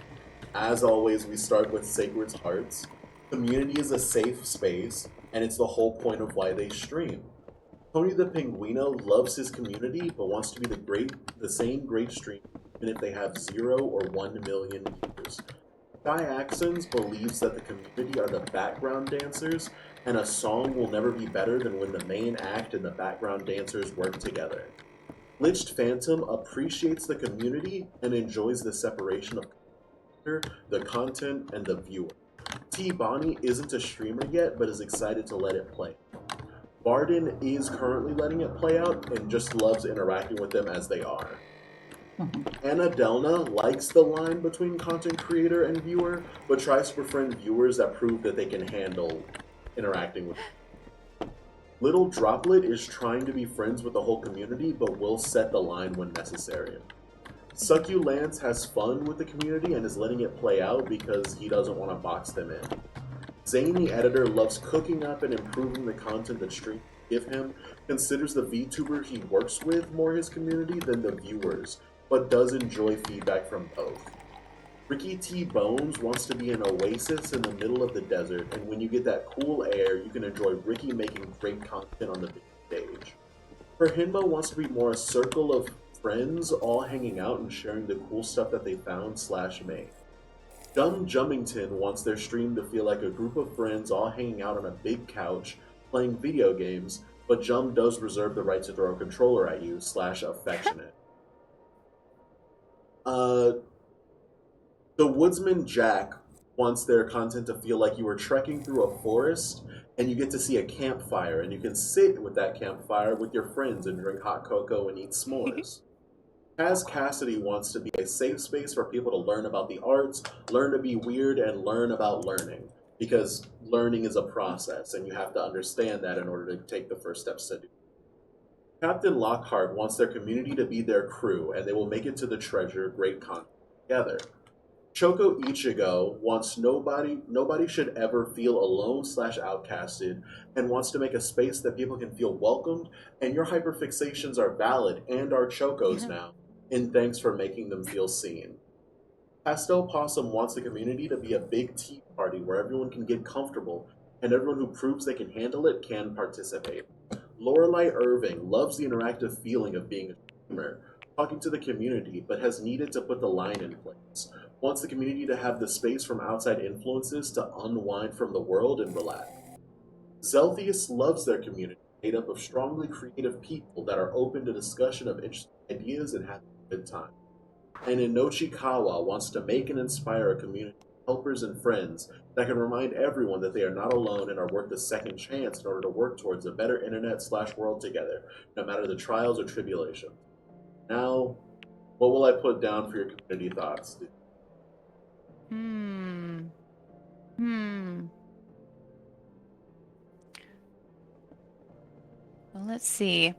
As always, we start with Sacred's Hearts. Community is a safe space, and it's the whole point of why they stream. Tony the Penguino loves his community, but wants to be the same great streamer even if they have 0 or 1 million viewers. Axons believes that the community are the background dancers, and a song will never be better than when the main act and the background dancers work together. Glitched Phantom appreciates the community and enjoys the separation of the content, and the viewer. T. Bonnie isn't a streamer yet, but is excited to let it play. Barden is currently letting it play out and just loves interacting with them as they are. Annadelna likes the line between content creator and viewer, but tries to befriend viewers that prove that they can handle interacting with them. Little Droplet is trying to be friends with the whole community, but will set the line when necessary. Succulance has fun with the community and is letting it play out because he doesn't want to box them in. Zane the editor loves cooking up and improving the content that streamers give him, considers the VTuber he works with more his community than the viewers, but does enjoy feedback from both. Ricky T. Bones wants to be an oasis in the middle of the desert, and when you get that cool air, you can enjoy Ricky making great content on the big stage. Perhinba wants to be more a circle of friends all hanging out and sharing the cool stuff that they found / made. Jummington wants their stream to feel like a group of friends all hanging out on a big couch playing video games, but Jum does reserve the right to throw a controller at you / affectionate. The Woodsman Jack wants their content to feel like you were trekking through a forest and you get to see a campfire and you can sit with that campfire with your friends and drink hot cocoa and eat s'mores. Kaz Cassidy wants to be a safe space for people to learn about the arts, learn to be weird, and learn about learning. Because learning is a process, and you have to understand that in order to take the first steps to do it. Captain Lockhart wants their community to be their crew, and they will make it to the treasure great content together. Choco Ichigo wants nobody should ever feel alone / outcasted, and wants to make a space that people can feel welcomed, and your hyperfixations are valid and are Chocos now, and thanks for making them feel seen. Pastel Possum wants the community to be a big tea party where everyone can get comfortable, and everyone who proves they can handle it can participate. Lorelei Irving loves the interactive feeling of being a streamer, talking to the community, but has needed to put the line in place. Wants the community to have the space from outside influences to unwind from the world and relax. Zelthius loves their community, made up of strongly creative people that are open to discussion of interesting ideas and having a good time. And Inochikawa wants to make and inspire a community of helpers and friends that can remind everyone that they are not alone and are worth a second chance in order to work towards a better internet / world together, no matter the trials or tribulations. Now, what will I put down for your community thoughts? Well, let's see.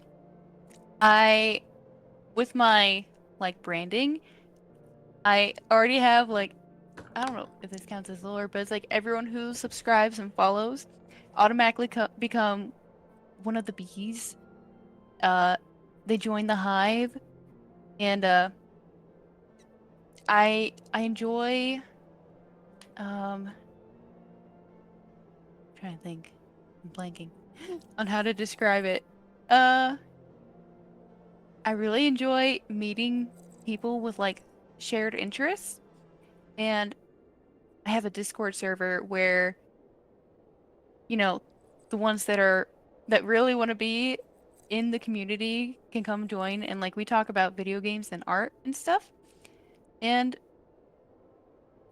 With my branding, I already have I don't know if this counts as lore, but it's like everyone who subscribes and follows automatically become one of the bees. They join the hive, and I enjoy trying to think. I'm blanking on how to describe it. I really enjoy meeting people with shared interests, and I have a Discord server where, the ones that really want to be in the community can come join, and we talk about video games and art and stuff. And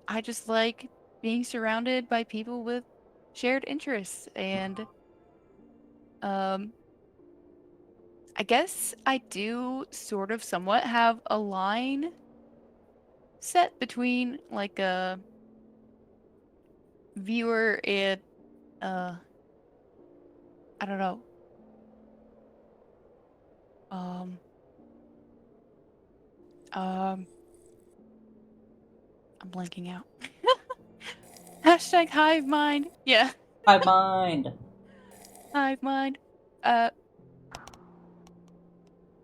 I just like being surrounded by people with shared interests, and um I guess I do sort of somewhat have a line set between a viewer and uh I don't know. Um um I'm blanking out. Hashtag hive mind. Yeah. Hive mind. Hive mind. Uh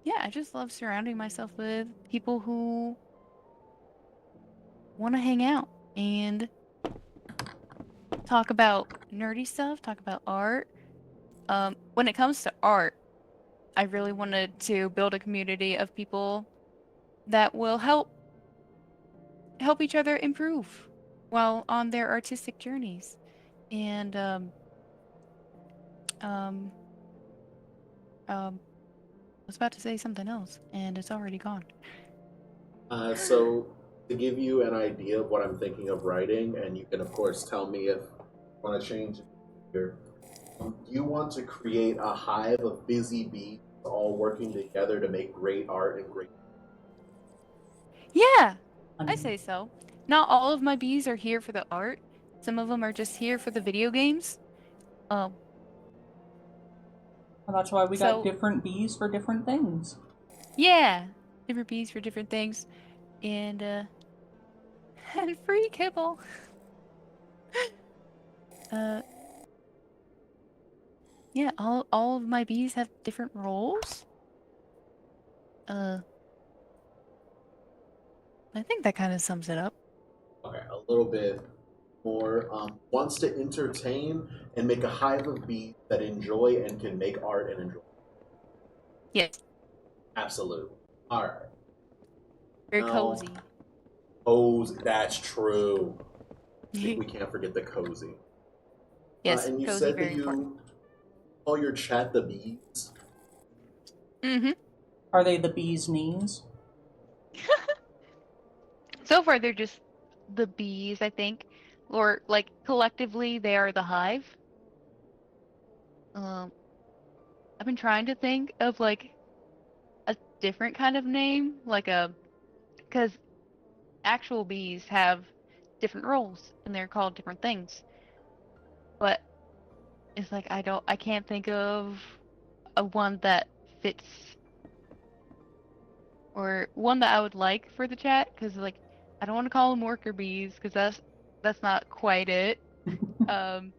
yeah, I just love surrounding myself with people who want to hang out and talk about nerdy stuff, talk about art. When it comes to art, I really wanted to build a community of people that will help each other improve while on their artistic journeys. And um I was about to say something else, and it's already gone. So to give you an idea of what I'm thinking of writing, and you can of course tell me if you want to change it here. You want to create a hive of busy bees all working together to make great art and great. Yeah, I And say so. Not all of my bees are here for the art. Some of them are just here for the video games. Um, that's why we got so different bees for different things. yeah, different bees for different things, and and free kibble. Uh, yeah, all of my bees have different roles. Uh, I think that kind of sums it up. Okay, a little bit more. Wants to entertain and make a hive of bees that enjoy and can make art and enjoy. Yes, Absolutely. All right. very Now, cozy. cozy. That's true. I think we can't forget the cozy. Yes, And you cozy, said that very important. you call your chat the bees. Mm-hmm. Are they the bee's knees? So far, they're just the bees, I think, or like collectively, they are the hive. Um, I've been trying to think of like a different kind of name, like a because actual bees have different roles and they're called different things. But it's like I can't think of a one that fits or one that I would like for the chat because like I don't want to call them worker bees because that's not quite it. Um,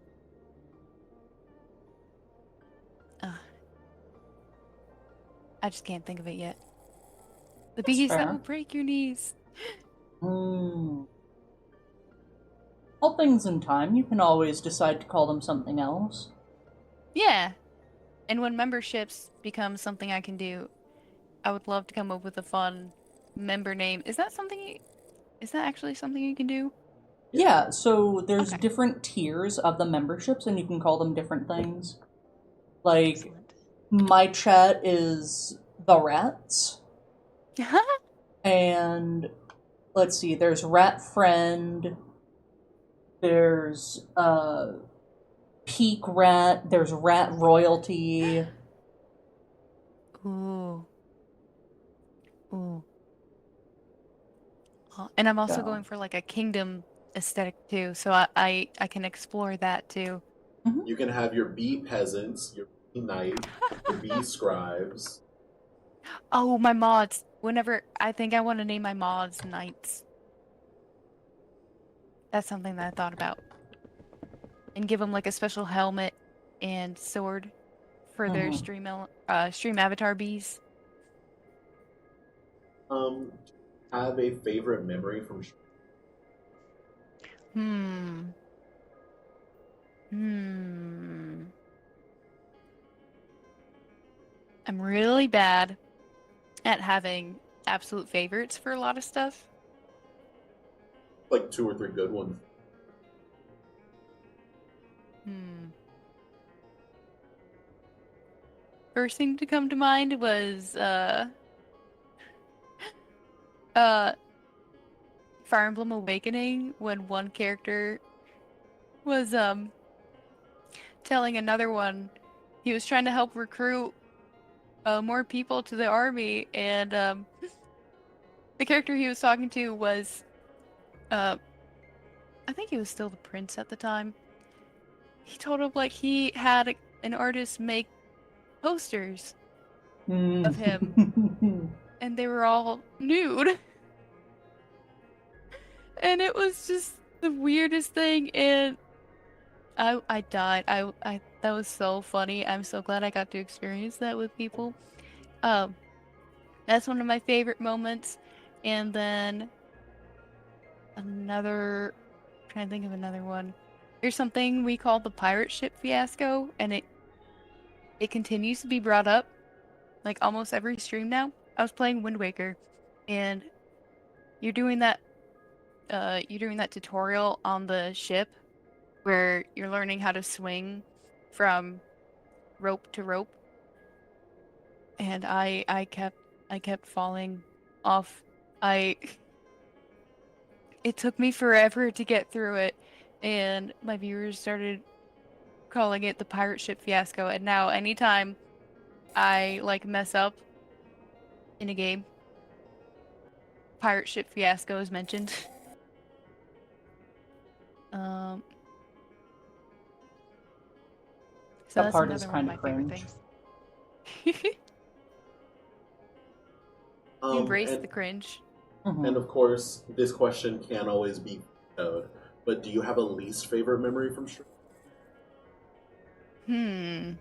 uh, I just can't think of it yet. The That's bees that will fair. break your knees. Hmm. All things in time, you can always decide to call them something else. Yeah. And when memberships become something I can do, I would love to come up with a fun member name. Is that actually something you can do? Yes. Yeah, so there's Okay. different tiers of the memberships, and you can call them different things. Like, Excellent. my chat is the rats, and let's see, there's Rat Friend, there's Peak Rat, there's Rat Royalty. Ooh. Ooh. And I'm also So, going for like a kingdom aesthetic too, so I can explore that too. mhm. You can have your bee peasants, your bee knight, your bee scribes. Oh, my mods. Whenever I think I want to name my mods knights. That's something that I thought about. And give them like a special helmet and sword for their Mhm. stream avatar bees. Do you have a favorite memory from? Hmm. Hmm. I'm really bad at having absolute favorites for a lot of stuff. Like two or three good ones. Hmm. First thing to come to mind was uh Fire Emblem Awakening when one character was telling another one he was trying to help recruit more people to the army and the character he was talking to was uh I think he was still the prince at the time. He told him like he had an artist make posters of him Mm. and they were all nude. And it was just the weirdest thing and I died. I that was so funny. I'm so glad I got to experience that with people. Um that's one of my favorite moments. And then another trying to think of another one. There's something we call the pirate ship fiasco and it continues to be brought up like almost every stream now. I was playing Wind Waker and you're doing that tutorial on the ship where you're learning how to swing from rope to rope, and I kept falling off. I It took me forever to get through it, and my viewers started calling it the pirate ship fiasco, and now anytime I like mess up in a game, pirate ship fiasco is mentioned. Um, so That that's part is another one of kind of my favorite cringe. things. We Um, embrace and the cringe. and Hmm. of course, this question can't always be vetoed. But do you have a least favorite memory from stream? Hmm.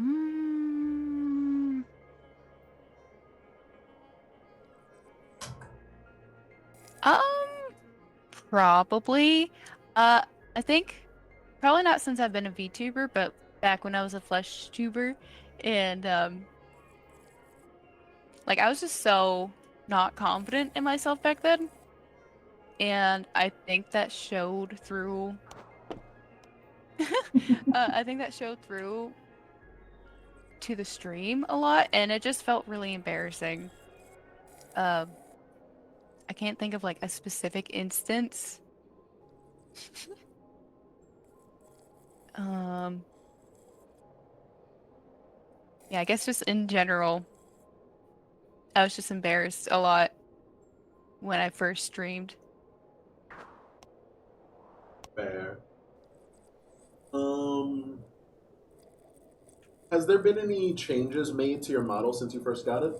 Mm, um, probably. Uh, I think probably not since I've been a VTuber, but back when I was a flesh tuber, and like I was just so not confident in myself back then, and I think that showed through. I think that showed through to the stream a lot, and it just felt really embarrassing. Um, I can't think of like a specific instance. Um, yeah, I guess just in general, I was just embarrassed a lot when I first streamed. Fair. Um, has there been any changes made to your model since you first got it?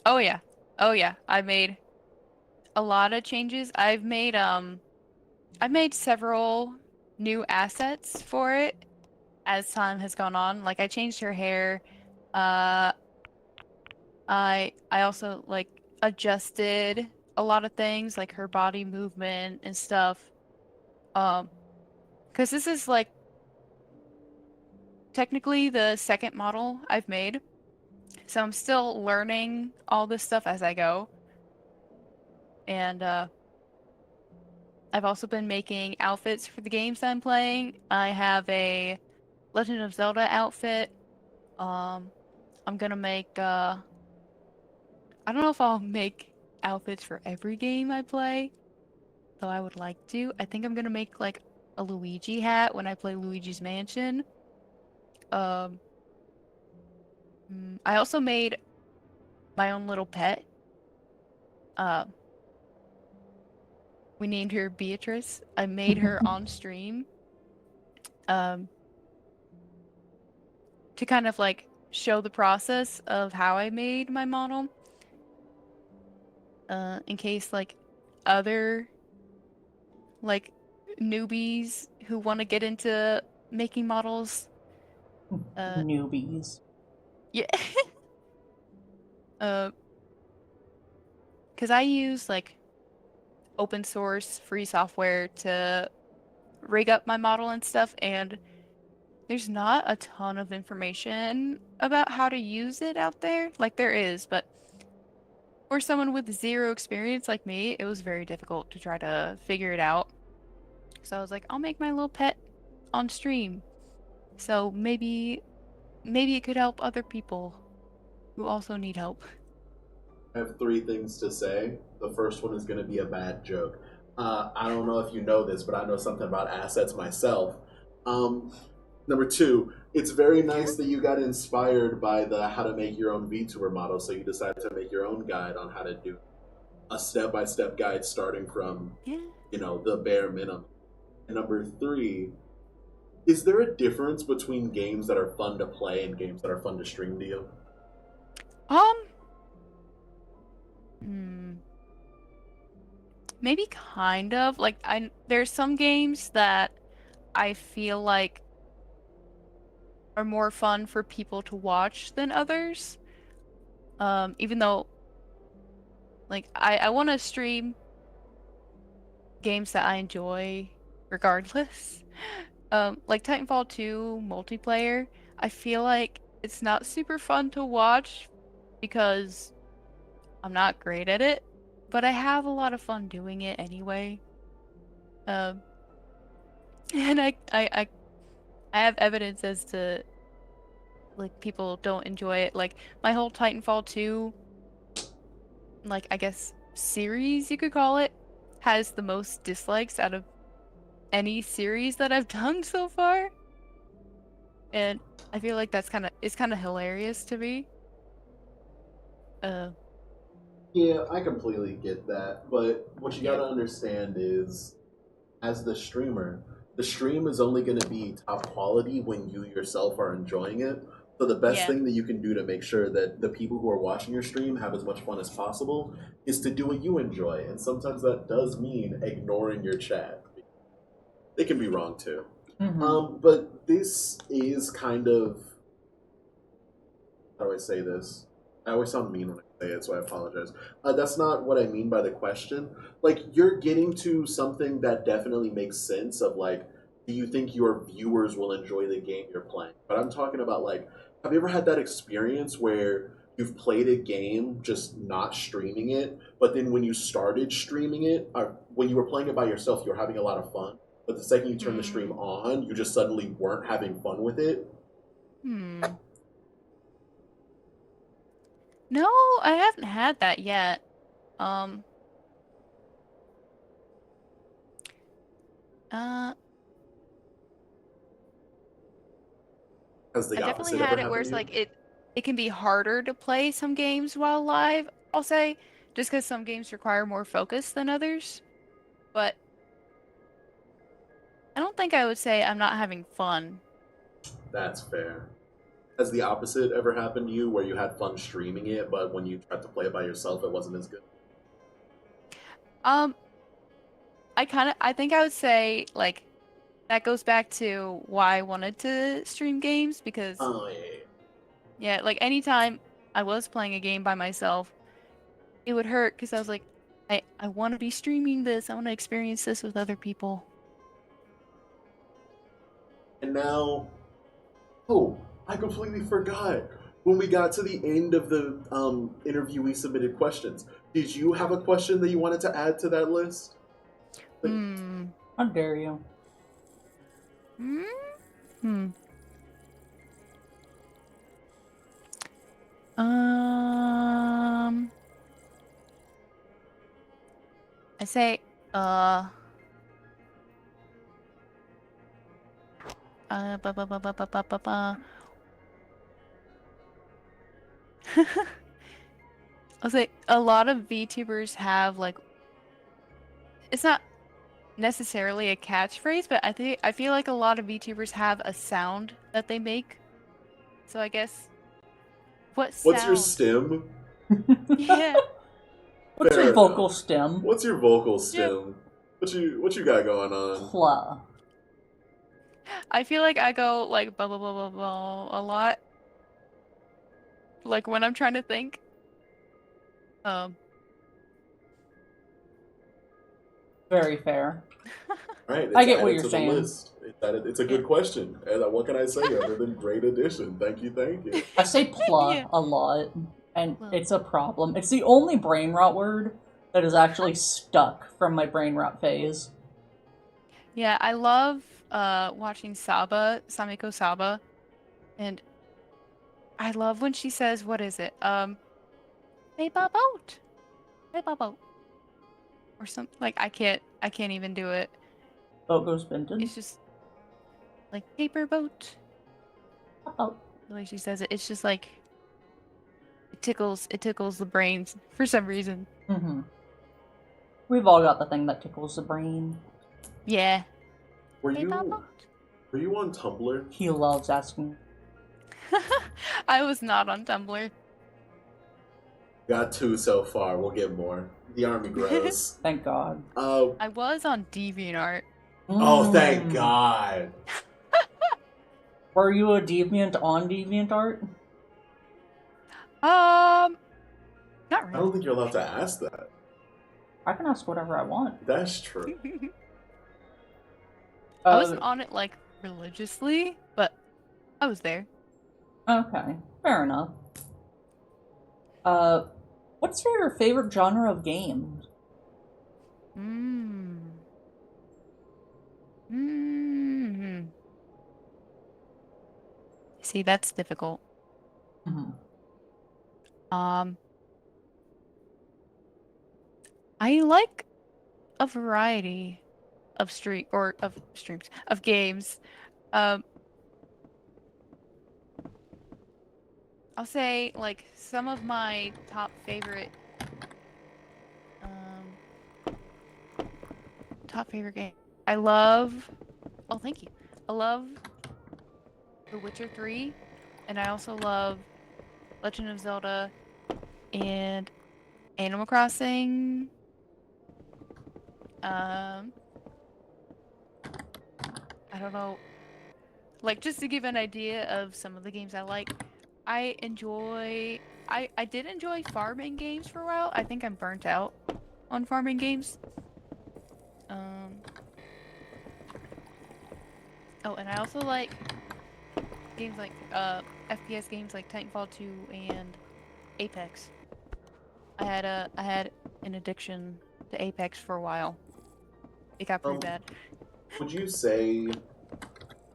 Oh yeah. Oh yeah. I made a lot of changes. I've made several new assets for it as time has gone on. Like I changed her hair. Uh I also like adjusted a lot of things like her body movement and stuff. Um, because this is like technically the second model I've made. So I'm still learning all this stuff as I go. And I've also been making outfits for the games I'm playing. I have a Legend of Zelda outfit. Um, I'm gonna make I don't know if I'll make outfits for every game I play, though I would like to. I think I'm gonna make like a Luigi hat when I play Luigi's Mansion. Um, I also made my own little pet. Uh, we named her Beatrice. I made her on stream, um, to kind of like show the process of how I made my model. In case like other like newbies who want to get into making models. Uh, Newbies. yeah. uh, because I use like open source free software to rig up my model and stuff, and there's not a ton of information about how to use it out there. Like there is, but for someone with zero experience like me, it was very difficult to try to figure it out. So I was like, I'll make my little pet on stream. So maybe it could help other people who also need help. I have three things to say. The first one is going to be a bad joke. I don't know if you know this, but I know something about assets myself. Um, Number two, it's very nice that you got inspired by the how to make your own VTuber model, so you decided to make your own guide on how to do a step-by-step guide starting from, Yeah. the bare minimum. And number three, is there a difference between games that are fun to play and games that are fun to stream to you? Um, hmm, maybe kind of. Like there's some games that I feel like are more fun for people to watch than others. Even though like I want to stream games that I enjoy regardless. Like Titanfall 2 multiplayer, I feel like it's not super fun to watch because I'm not great at it, but I have a lot of fun doing it anyway. Um, and I have evidence as to like people don't enjoy it. Like my whole Titanfall 2, like I guess series you could call it, has the most dislikes out of any series that I've done so far. And I feel like it's kind of hilarious to me. Uh, Yeah, I completely get that. But what you yeah. gotta understand is, as the stream is only going to be top quality when you yourself are enjoying it. So the best Yeah. thing that you can do to make sure that the people who are watching your stream have as much fun as possible is to do what you enjoy. And sometimes that does mean ignoring your chat. They can be wrong too. But this is kind of, how do I say this? I always sound mean when I say it, so I apologize. That's not what I mean by the question. Like, you're getting to something that definitely makes sense of, like, do you think your viewers will enjoy the game you're playing? But I'm talking about, like, have you ever had that experience where you've played a game just not streaming it, but then when you started streaming it, or when you were playing it by yourself, you were having a lot of fun, but the second you turn the stream Hmm. on, you just suddenly weren't having fun with it? Hmm. No, I haven't had that yet. Um, uh, Has the I've definitely opposite ever had it where happened it's to you? like it can be harder to play some games while live, I'll say, just because some games require more focus than others. But I don't think I would say I'm not having fun. That's fair. Has the opposite ever happened to you where you had fun streaming it, but when you tried to play it by yourself, it wasn't as good? Um, I think I would say like that goes back to why I wanted to stream games because Oh, yeah. yeah, like anytime I was playing a game by myself, it would hurt because I was like, I want to be streaming this. I want to experience this with other people. And now, oh, I completely forgot. When we got to the end of the interviewee submitted questions, did you have a question that you wanted to add to that list? Like, Hmm. How dare you? Hmm. Hmm. Um. I say, uh, ba ba ba ba ba ba ba ba. I'll say a lot of VTubers have like it's not necessarily a catchphrase, but I feel like a lot of VTubers have a sound that they make. So I guess what what's your sound? stem? Yeah. What's your Fair enough. vocal stem? What's your vocal Yeah. stem? What you got going on? Pla. I feel like I go like blah blah blah blah blah a lot. Like when I'm trying to think. Um. Very fair. All right, I it's get what added you're to the saying. list. It's a Yeah. good question. And what can I say other than great addition? Thank you, thank you. I say Yeah. pla a lot, and Well. it's a problem. It's the only brain rot word that is actually stuck from my brain rot phase. Yeah, I love watching Samiko Saba, and I love when she says, what is it? Paper boat. Paper boat. Or something like I can't even do it. Boat goes Benton. It's just like paper boat. Oh. The way she says it, it's just like it tickles the brains for some reason. Mm-hmm. We've all got the thing that tickles the brain. Yeah. Were Paper you boat. were you on Tumblr? He loves asking. I was not on Tumblr. Got two so far. We'll get more. The army grows. Thank God. I was on DeviantArt. Oh, thank Mm. God. Were you a deviant on DeviantArt? Not I don't really. think you're allowed to ask that. I can ask whatever I want. That's true. I Uh, wasn't on it like religiously, but I was there. Okay, fair enough. Uh, what's your favorite genre of games? Hmm. Hmm. See, that's difficult. Mhm. Um, I like a variety of streams of games. Um, I'll say like some of my um top favorite game. I love. Oh, thank you. I love The Witcher 3, and I also love Legend of Zelda and Animal Crossing. Um, I don't know. Like just to give an idea of some of the games I like, I enjoy I did enjoy farming games for a while. I think I'm burnt out on farming games. Um, oh, and I also like games like FPS games like Titanfall 2 and Apex. I had an addiction to Apex for a while. It got pretty Um, bad. would you say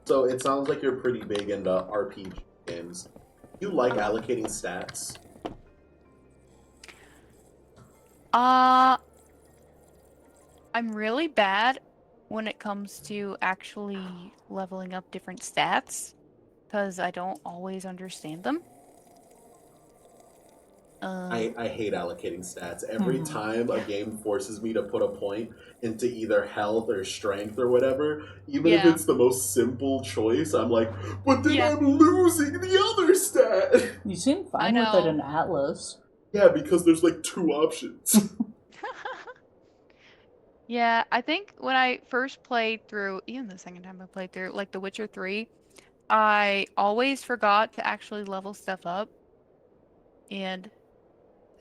so? It sounds like you're pretty big into RPG games. You like Uh-huh. allocating stats? Uh, I'm really bad when it comes to actually leveling up different stats because I don't always understand them. Um, I hate allocating stats. Every Mhm. time a game forces me to put a point into either health or strength or whatever, even if yeah, it's the most simple choice, I'm like, but then yeah, I'm losing the other stat. You seem I fine with it know. in Atlas. Yeah, because there's like two options. Yeah, I think when I first played through, even the second time I played through, like The Witcher 3, I always forgot to actually level stuff up. And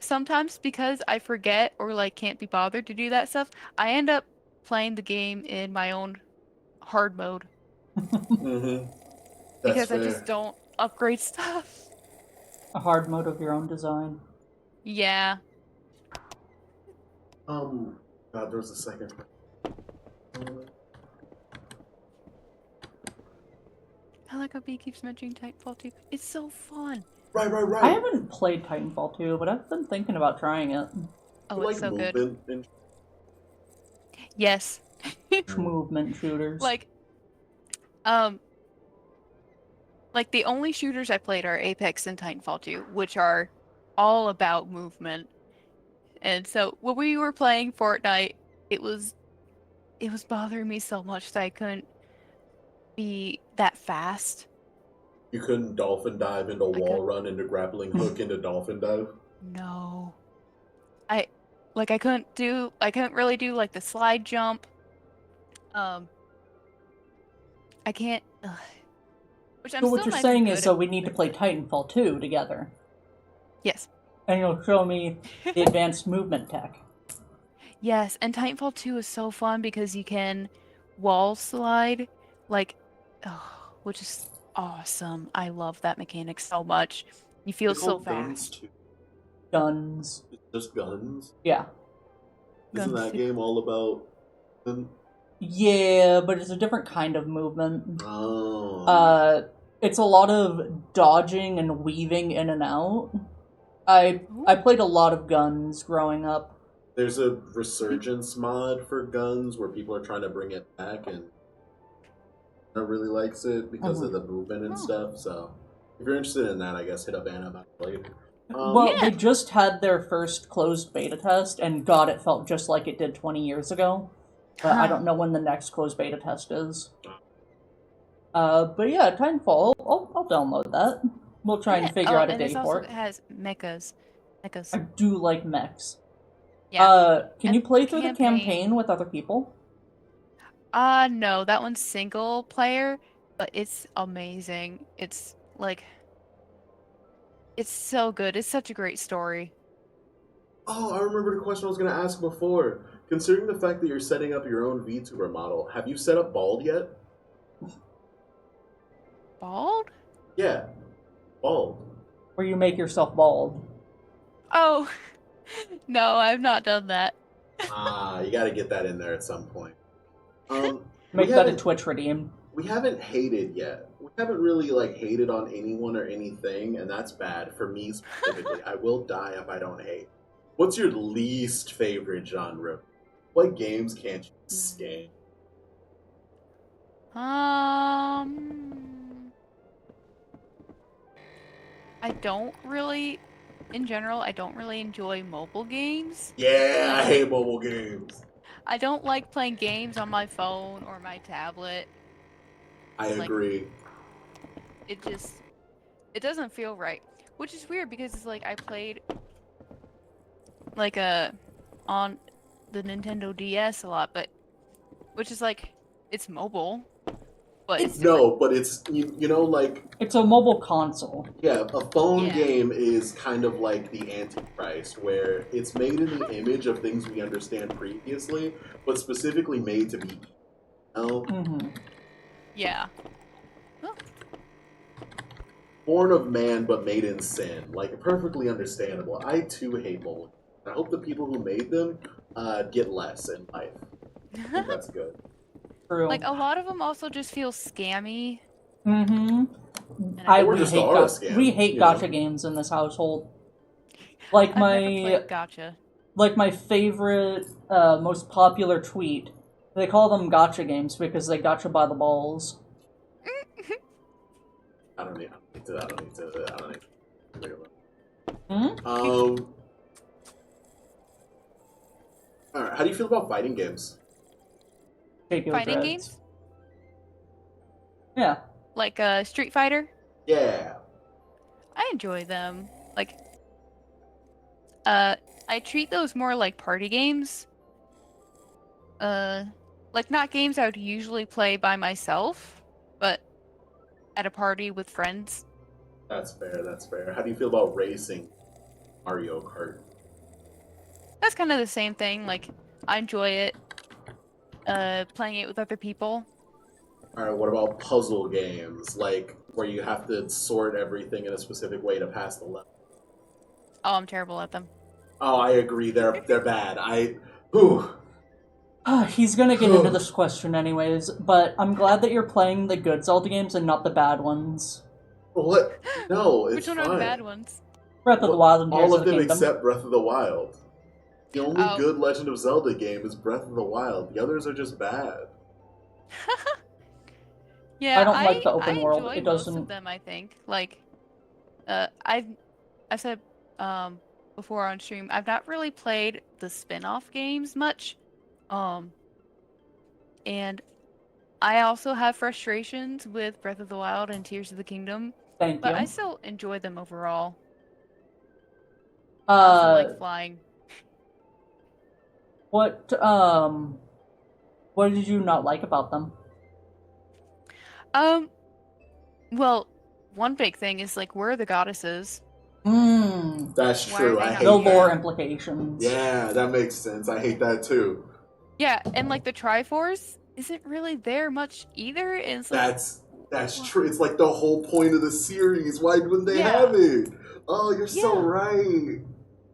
sometimes because I forget or like can't be bothered to do that stuff, I end up playing the game in my own hard mode Mm-hmm. That's because I just fair. don't upgrade stuff. A hard mode of your own design. Yeah. Um, God, there was a second. I like how B keeps mentioning Titanfall 2. It's so fun. Right, right, I right. haven't played Titanfall 2, but I've been thinking about trying it. Oh, You it's like so good. movement and Yes. Movement shooters. Like, um, like the only shooters I played are Apex and Titanfall 2, which are all about movement. And so when we were playing Fortnite, it was it was bothering me so much that I couldn't be that fast. you couldn't dolphin dive into I wall couldn't. run into grappling hook into dolphin dive. No. I I couldn't really do like the slide jump. Um, I can't which I'm So what still you're not even saying is, good at so we need to play but Titanfall 2 together, yes. and you'll show me the advanced movement tech. Yes, and Titanfall 2 is so fun because you can wall slide like which is awesome. I love that mechanic so much. You feel They so called guns fast. too. Guns. It's just guns. Yeah. Isn't Guns that too. game all about? Them? Yeah, but it's a different kind of movement. Oh, Uh, it's a lot of dodging and weaving in and out. I Ooh. played a lot of guns growing up. there's a resurgence mod for guns where people are trying to bring it back, and no one really likes it because of Mhm. the movement and Oh. stuff. So, if you're interested in that, I guess hit up Anna about it later. Well, Um, they Yeah. just had their first closed beta test, and God, it felt just like it did 20 years ago. But I Huh. don't know when the next closed beta test is. But yeah, Titanfall, I'll download that. We'll try Yeah. and figure Oh, out a and day this also for it. has mechas. Mechas. I do like mechs. Yeah. Can you And play the through the campaign. campaign with other people? No, that one's single player, but it's amazing. It's like it's so good. It's such a great story. oh, I remember the question I was going to ask before. Considering the fact that you're setting up your own VTuber model, have you set up Bald yet? Bald? Yeah. Bald. where you make yourself bald. Oh, no, I've not done that. Ah, you got to get that in there at some point. We Make that a haven't Twitch redeem. we haven't hated yet. We haven't really like hated on anyone or anything, and that's bad for me specifically. I will die if I don't hate. What's your least favorite genre? What games can't you stand? I don't really, in general, I don't really enjoy mobile games. Yeah, I Like, hate mobile games. I don't like playing games on my phone or my tablet. I Like, agree. it just, it doesn't feel right. Which is weird because it's like I played like on the Nintendo DS a lot, but which is like it's mobile, but it's different. No, but it's you know like It's a mobile console. yeah, a phone Yeah. game is kind of like the Antichrist, where it's made in the image of things we understand previously, but specifically made to be. Oh, Yeah. Well, born of man but made in sin, like perfectly understandable. I too hate mobile games. I hope the people who made them get less in life. I think that's good. True. like a lot of them also just feel scammy. Mm-hmm. And I Or We just hate are a scam, we hate you know? gotcha games in this household. Like I've never my played Gotcha. like my favorite, most popular tweet. They call them gotcha games because they gotcha by the balls. I don't need to. I don't need to. I don't need to. Think about Hmm? it. All right. How do you feel about fighting games? Shake your Fighting dreads. games? Yeah. Like Street Fighter? Yeah. I enjoy them. Like uh I treat those more like party games. Uh like not games I would usually play by myself, but at a party with friends. That's fair. That's fair. How do you feel about racing Mario Kart? That's kind of the same thing. Like I enjoy it playing it with other people. All right. What about puzzle games, like where you have to sort everything in a specific way to pass the level? Oh, I'm terrible at them. Oh, I agree. They're bad. Whew. He's gonna get into this question anyways, but I'm glad that you're playing the good Zelda games and not the bad ones. What? No, it's Which one are the fine. bad ones? Breath of the Wild and All Tears of of the them Kingdom. except Breath of the Wild. The only Oh. good Legend of Zelda game is Breath of the Wild. The others are just bad. Yeah, I don't like the open I world. enjoy It most doesn't. of them, I think. Like I've said before on stream, I've not really played the spin-off games much. Um and I also have frustrations with Breath of the Wild and Tears of the Kingdom, Thank but I you. still enjoy them overall. I also like flying. What what did you not like about them? Um well, one big thing is like where are the goddesses? Mmm. That's Why are true. they I not The hate here? lore that. implications. Yeah, that makes sense. I hate that too. Yeah, and like the Triforce isn't really there much either. And it's like, That's true. It's like the whole point of the series. Why wouldn't they yeah, have it? Oh, you're so yeah. right.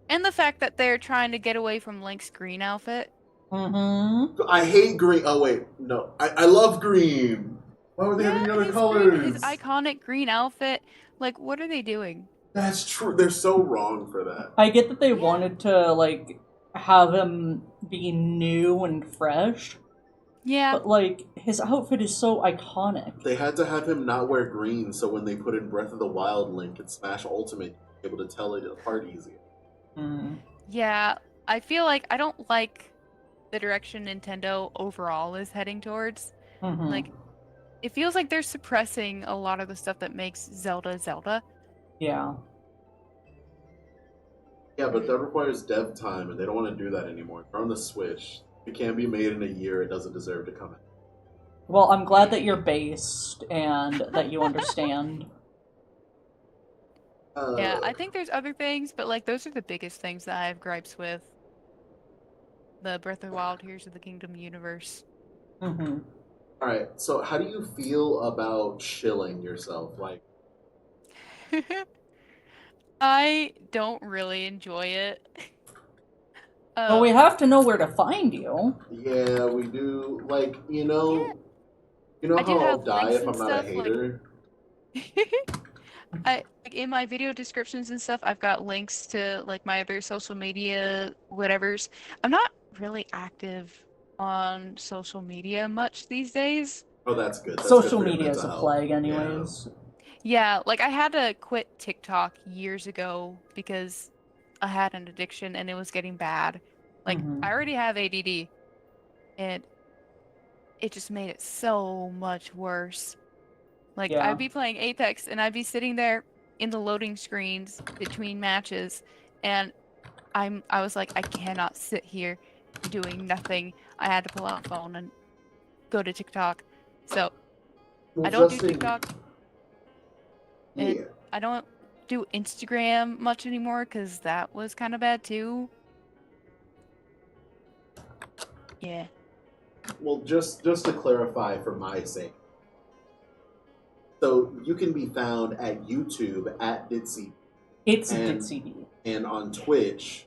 And the fact that they're trying to get away from Link's green outfit. Mm-hmm. I hate green. Oh wait, no. I love green. Why would they have Yeah, any other his colors? iconic green outfit. Like, what are they doing? That's true. They're so wrong for that. I get that they Yeah, wanted to like have him be new and fresh, yeah, but like his outfit is so iconic. They had to have him not wear green, so when they put in Breath of the Wild Link and Smash Ultimate, you'd be able to tell it apart easier. Mm. yeah. I feel like I don't like the direction Nintendo overall is heading towards. Mm-hmm. Like, it feels like they're suppressing a lot of the stuff that makes Zelda Zelda. Yeah. Yeah, but that requires dev time, and they don't want to do that anymore. They're on the Switch. If it can't be made in a year, it doesn't deserve to come out. Well, I'm glad that you're based and that you understand. Yeah, I think there's other things, but like those are the biggest things that I have gripes with. The Breath of the Wild, Tears of the Kingdom universe. Mm-hmm. All right. So, how do you feel about shilling yourself? Like, I don't really enjoy it. Well, we Um, have to know where to find you. Yeah, we do. Like, yeah, you know I do how I'll have die links if and I'm not a stuff. Like, hater? I like in my video descriptions and stuff. I've got links to like my other social media, whatever's. I'm not really active on social media much these days. Oh, that's good. That's good Social for your media is mental a health. plague, Yeah. anyways. Yeah, like I had to quit TikTok years ago because I had an addiction and it was getting bad. Like Hmm. I already have ADD and it just made it so much worse. Like I'd Yeah. be playing Apex and I'd be sitting there in the loading screens between matches and I was like I cannot sit here doing nothing. I had to pull out a phone and go to TikTok. So Well, I don't do Justin, TikTok and yeah. I don't do Instagram much anymore because that was kind of bad too. Yeah. Well, just to clarify for my sake, so you can be found at YouTube at Ditzy, It's and Ditzy Bee. and on Twitch,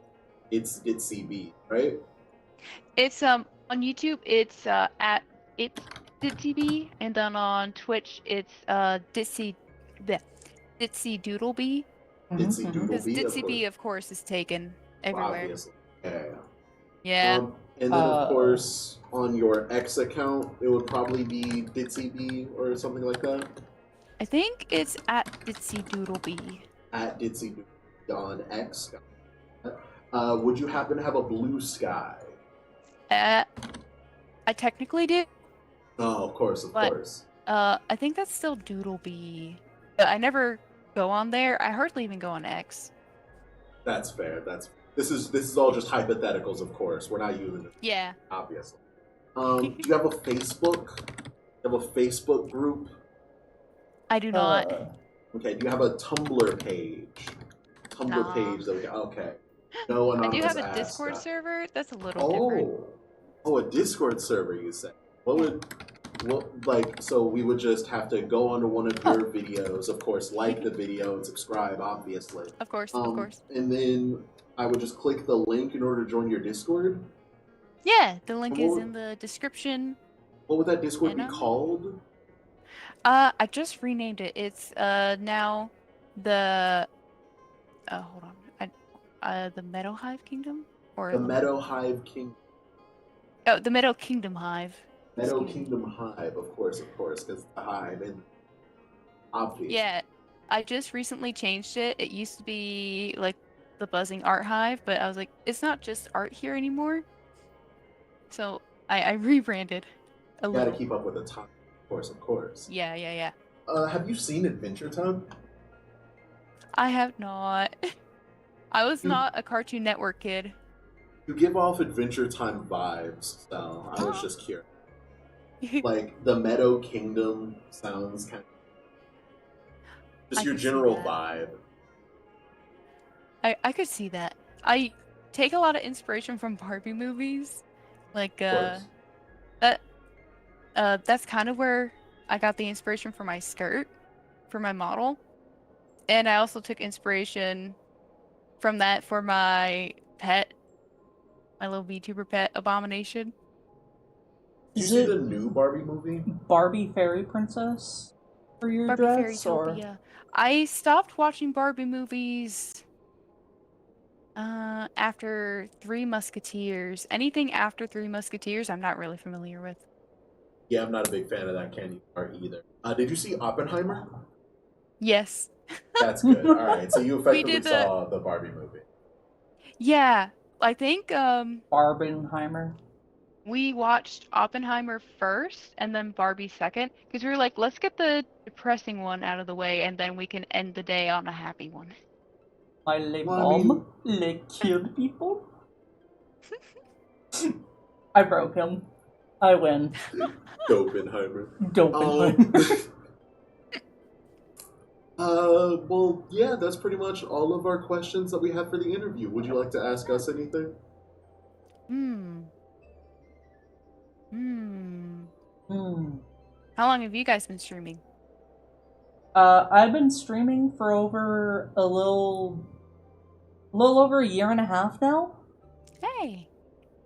it's Ditzy Bee, right? It's on YouTube it's at it's Ditzy Bee and then on Twitch it's the Ditzy Doodle Bee Hmm. Ditzy Hmm. Doodle because Bee, of Ditzy course, Bee of course is taken everywhere. obviously. Yeah. Yeah. And then of Uh, course on your X account, it would probably be Ditzy Bee or something like that. I think it's at Ditzy Doodle Bee. At Ditzy Doodle Bee on X. Would you happen to have a blue sky? Uh, I technically do, Oh, of course, of but course. I think that's still Doodle Bee. But I never go on there. I hardly even go on X. That's fair. This is all just hypotheticals, of course. We're not using it, Yeah. obviously. Do you have a Facebook? Do you have a Facebook group? I do not. uh, Okay. Do you have a Tumblr page? Tumblr Nah. page that we can. Okay. No I do anonymous have a ask. Discord server. That's a little different. Oh, oh, a Discord server. You said. What Yeah. would what like? So we would just have to go onto one of huh. your videos, of course, like the video and subscribe, obviously. Of course, of course. And then I would just click the link in order to join your Discord. Yeah, the And link is in the description. what would that Discord And be called? I just renamed it. It's now the hold on. The Meadow Hive Kingdom or The the Meadow Hive King, Oh, the Meadow Kingdom Hive. Meadow Excuse me. Kingdom Hive, of course, because the hive and obvious. Yeah, I just recently changed it. It used to be like the Buzzing Art Hive, but I was like, it's not just art here anymore. So I rebranded a Got to little. keep up with the time, of course, of course. Yeah, yeah, yeah. Have you seen Adventure Time? I have not. I was You not a Cartoon Network kid. you give off Adventure Time vibes, so I was Oh. just curious. Like the Meadow Kingdom sounds kind of just I your could see general that. vibe. I could see that. I take a lot of inspiration from Barbie movies. Like Of course. that that's kind of where I got the inspiration for my skirt for my model. And I also took inspiration from that for my pet, my little VTuber pet, Abomination. Did you Is see the it new Barbie movie? Barbie Fairy Princess for your Barbie dress, or Fairytopia. I stopped watching Barbie movies after Three Musketeers. Anything after Three Musketeers, I'm not really familiar with. Yeah, I'm not a big fan of that candy art either. Did you see Oppenheimer? Yes. That's good. All right, so you We effectively did the saw the Barbie movie. Yeah, I think Barbenheimer? we watched Oppenheimer first and then Barbie second because we were like, let's get the depressing one out of the way and then we can end the day on a happy one. My les Well, I mean, bomb? Les killed people? I broke him. I win. Oppenheimer. Um, Dopenheimer. well, yeah, that's pretty much all of our questions that we have for the interview. Would you like to ask us anything? Hmm. Hmm. Hmm. How long have you guys been streaming? I've been streaming for over a little over a year and a half now. Hey.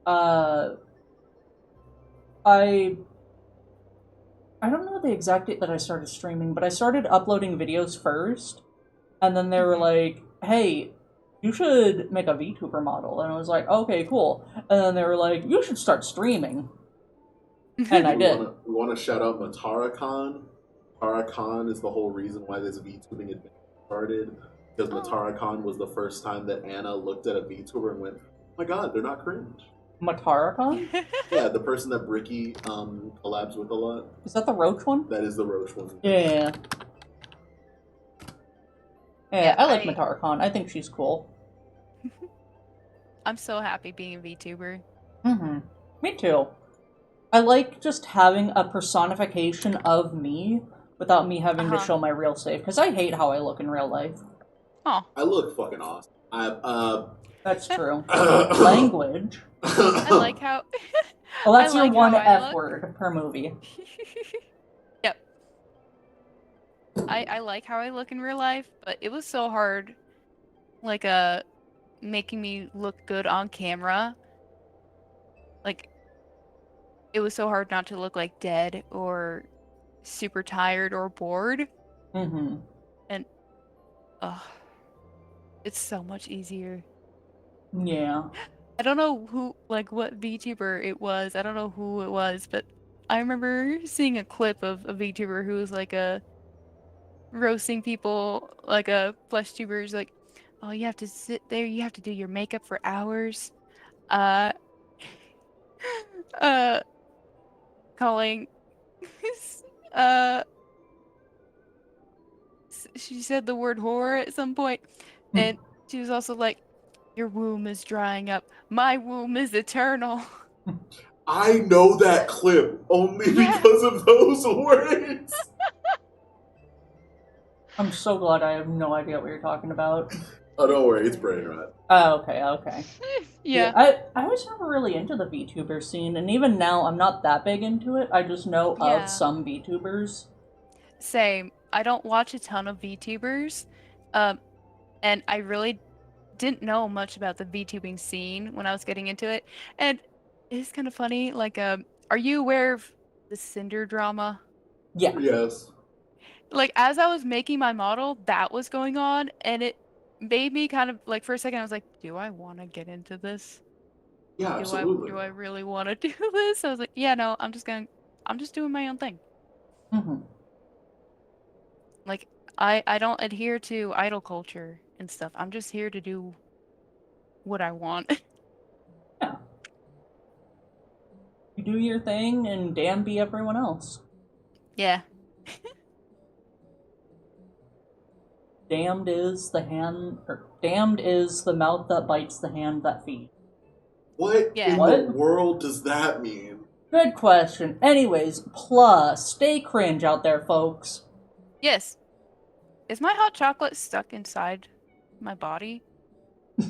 Uh, I I don't know the exact date that I started streaming, but I started uploading videos first, and then they were Mhm. like, "Hey, you should make a VTuber model," and I was like, "Okay, cool." And then they were like, "You should start streaming," and I did. We wanna shout out Matara Khan. Matara Khan is the whole reason why this VTubing adventure started. Because Oh. Matara Khan was the first time that Anna looked at a VTuber and went, "Oh my god, they're not cringe." Matara-con? Yeah, the person that Bricky collabs with a lot. Is that the Roach one? That is the Roche one. Yeah. Yeah, Yeah, I like Matara-con. I think she's cool. I'm so happy being a VTuber. Mm-hmm. Me too. I like just having a personification of me without me having to Uh-huh. show my real self, because I hate how I look in real life. Oh. I look fucking awesome. That's true. Language. I like how Well, that's I your like one how I F look. word per movie. Yep. I like how I look in real life, but it was so hard, like making me look good on camera. Like it was so hard not to look like dead or super tired or bored. Mm-hmm. And it's so much easier. Yeah. I don't know who, like, what VTuber it was. I don't know who it was, but I remember seeing a clip of a VTuber who was like a roasting people, like a flesh tubers, like, oh, you have to sit there, you have to do your makeup for hours. Uh, uh, calling, uh, she said the word horror at some point, and she was also like, your womb is drying up. My womb is eternal. I know that clip only Yeah. because of those words. I'm so glad I have no idea what you're talking about. Oh, don't worry, it's brain rot. Oh, okay, okay. Yeah. I was never really into the VTuber scene, and even now I'm not that big into it. I just know of Yeah. some VTubers. Same. I don't watch a ton of VTubers, um, and I really didn't know much about the VTubing scene when I was getting into it. And it's kind of funny. Like, are you aware of the Cinder drama? Yeah. Yes. Like, as I was making my model, that was going on, and it made me kind of like for a second I was like, do I want to get into this? Yeah, Do absolutely. I really want to do this? I was like, yeah, no, I'm just doing my own thing. Mm-hmm. Like I don't adhere to idol culture and stuff. I'm just here to do what I want. Yeah. You do your thing, and damn be everyone else. Yeah. Damned is the hand, or damned is the mouth that bites the hand that feeds. What Yeah. in What? the world does that mean? Good question. Anyways, plus, stay cringe out there, folks. Yes. Is my hot chocolate stuck inside my body? I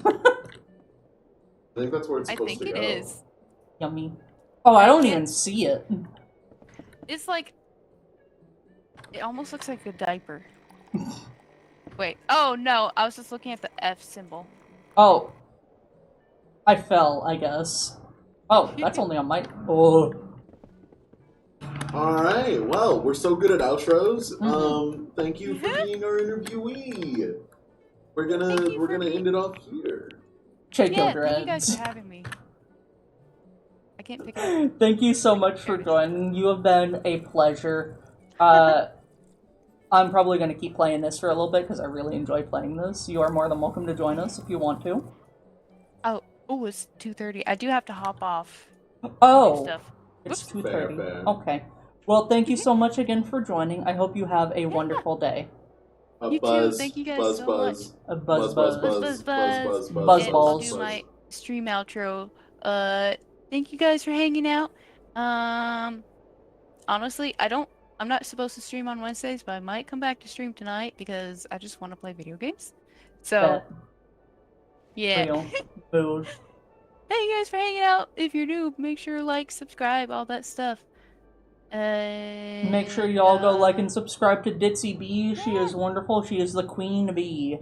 think that's where it's I supposed think to it go. is. Yummy. Oh, I I don't can't. even see it. It's like it almost looks like a diaper. Wait. Oh no, I was just looking at the F symbol. Oh, I fell, I guess. Oh, that's only on my. Oh. All right. Well, we're so good at outros. Mm-hmm. Thank you for being our interviewee. We're Thank gonna you we're for gonna being. end it off here. Shake your Yeah, thank you guys for dreads. having me. I can't pick it up. Thank you so much for There it is. joining. You have been a pleasure. I'm probably going to keep playing this for a little bit because I really enjoy playing this. You are more than welcome to join us if you want to. Oh, it's 2:30. I do have to hop off to do Oh, stuff. it's Whoops. 2:30. Fair. Okay. Well, thank you so much again for joining. I hope you have a Yeah. wonderful day. A You too. buzz, Thank you guys buzz, so much. buzz, A buzz buzz, buzz, Buzz, buzz. buzz, buzz, buzz, buzz. buzz, Buzz buzz, And I'll buzz, do balls. my buzz. stream outro. Thank you guys for hanging out. Um, honestly, I'm not supposed to stream on Wednesdays, but I might come back to stream tonight because I just want to play video games. So, Bet. yeah. Real. Mood. Thank you guys for hanging out. If you're new, make sure to like, subscribe, all that stuff. Make sure you all go like and subscribe to Ditzy Bee. She is wonderful. She is the Queen Bee.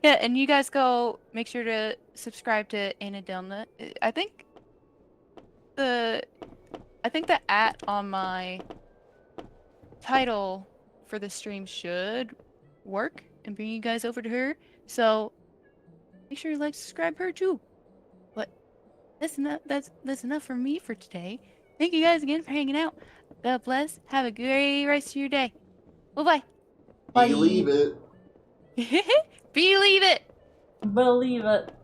Yeah, and you guys go make sure to subscribe to Annadelna. The I think the @ on my title for the stream should work and bring you guys over to her. So make sure you like subscribe her too. But that's enough for me for today. Thank you guys again for hanging out. God bless. Have a great rest of your day. Bye Believe Bye. it. bye. Believe it. Believe it.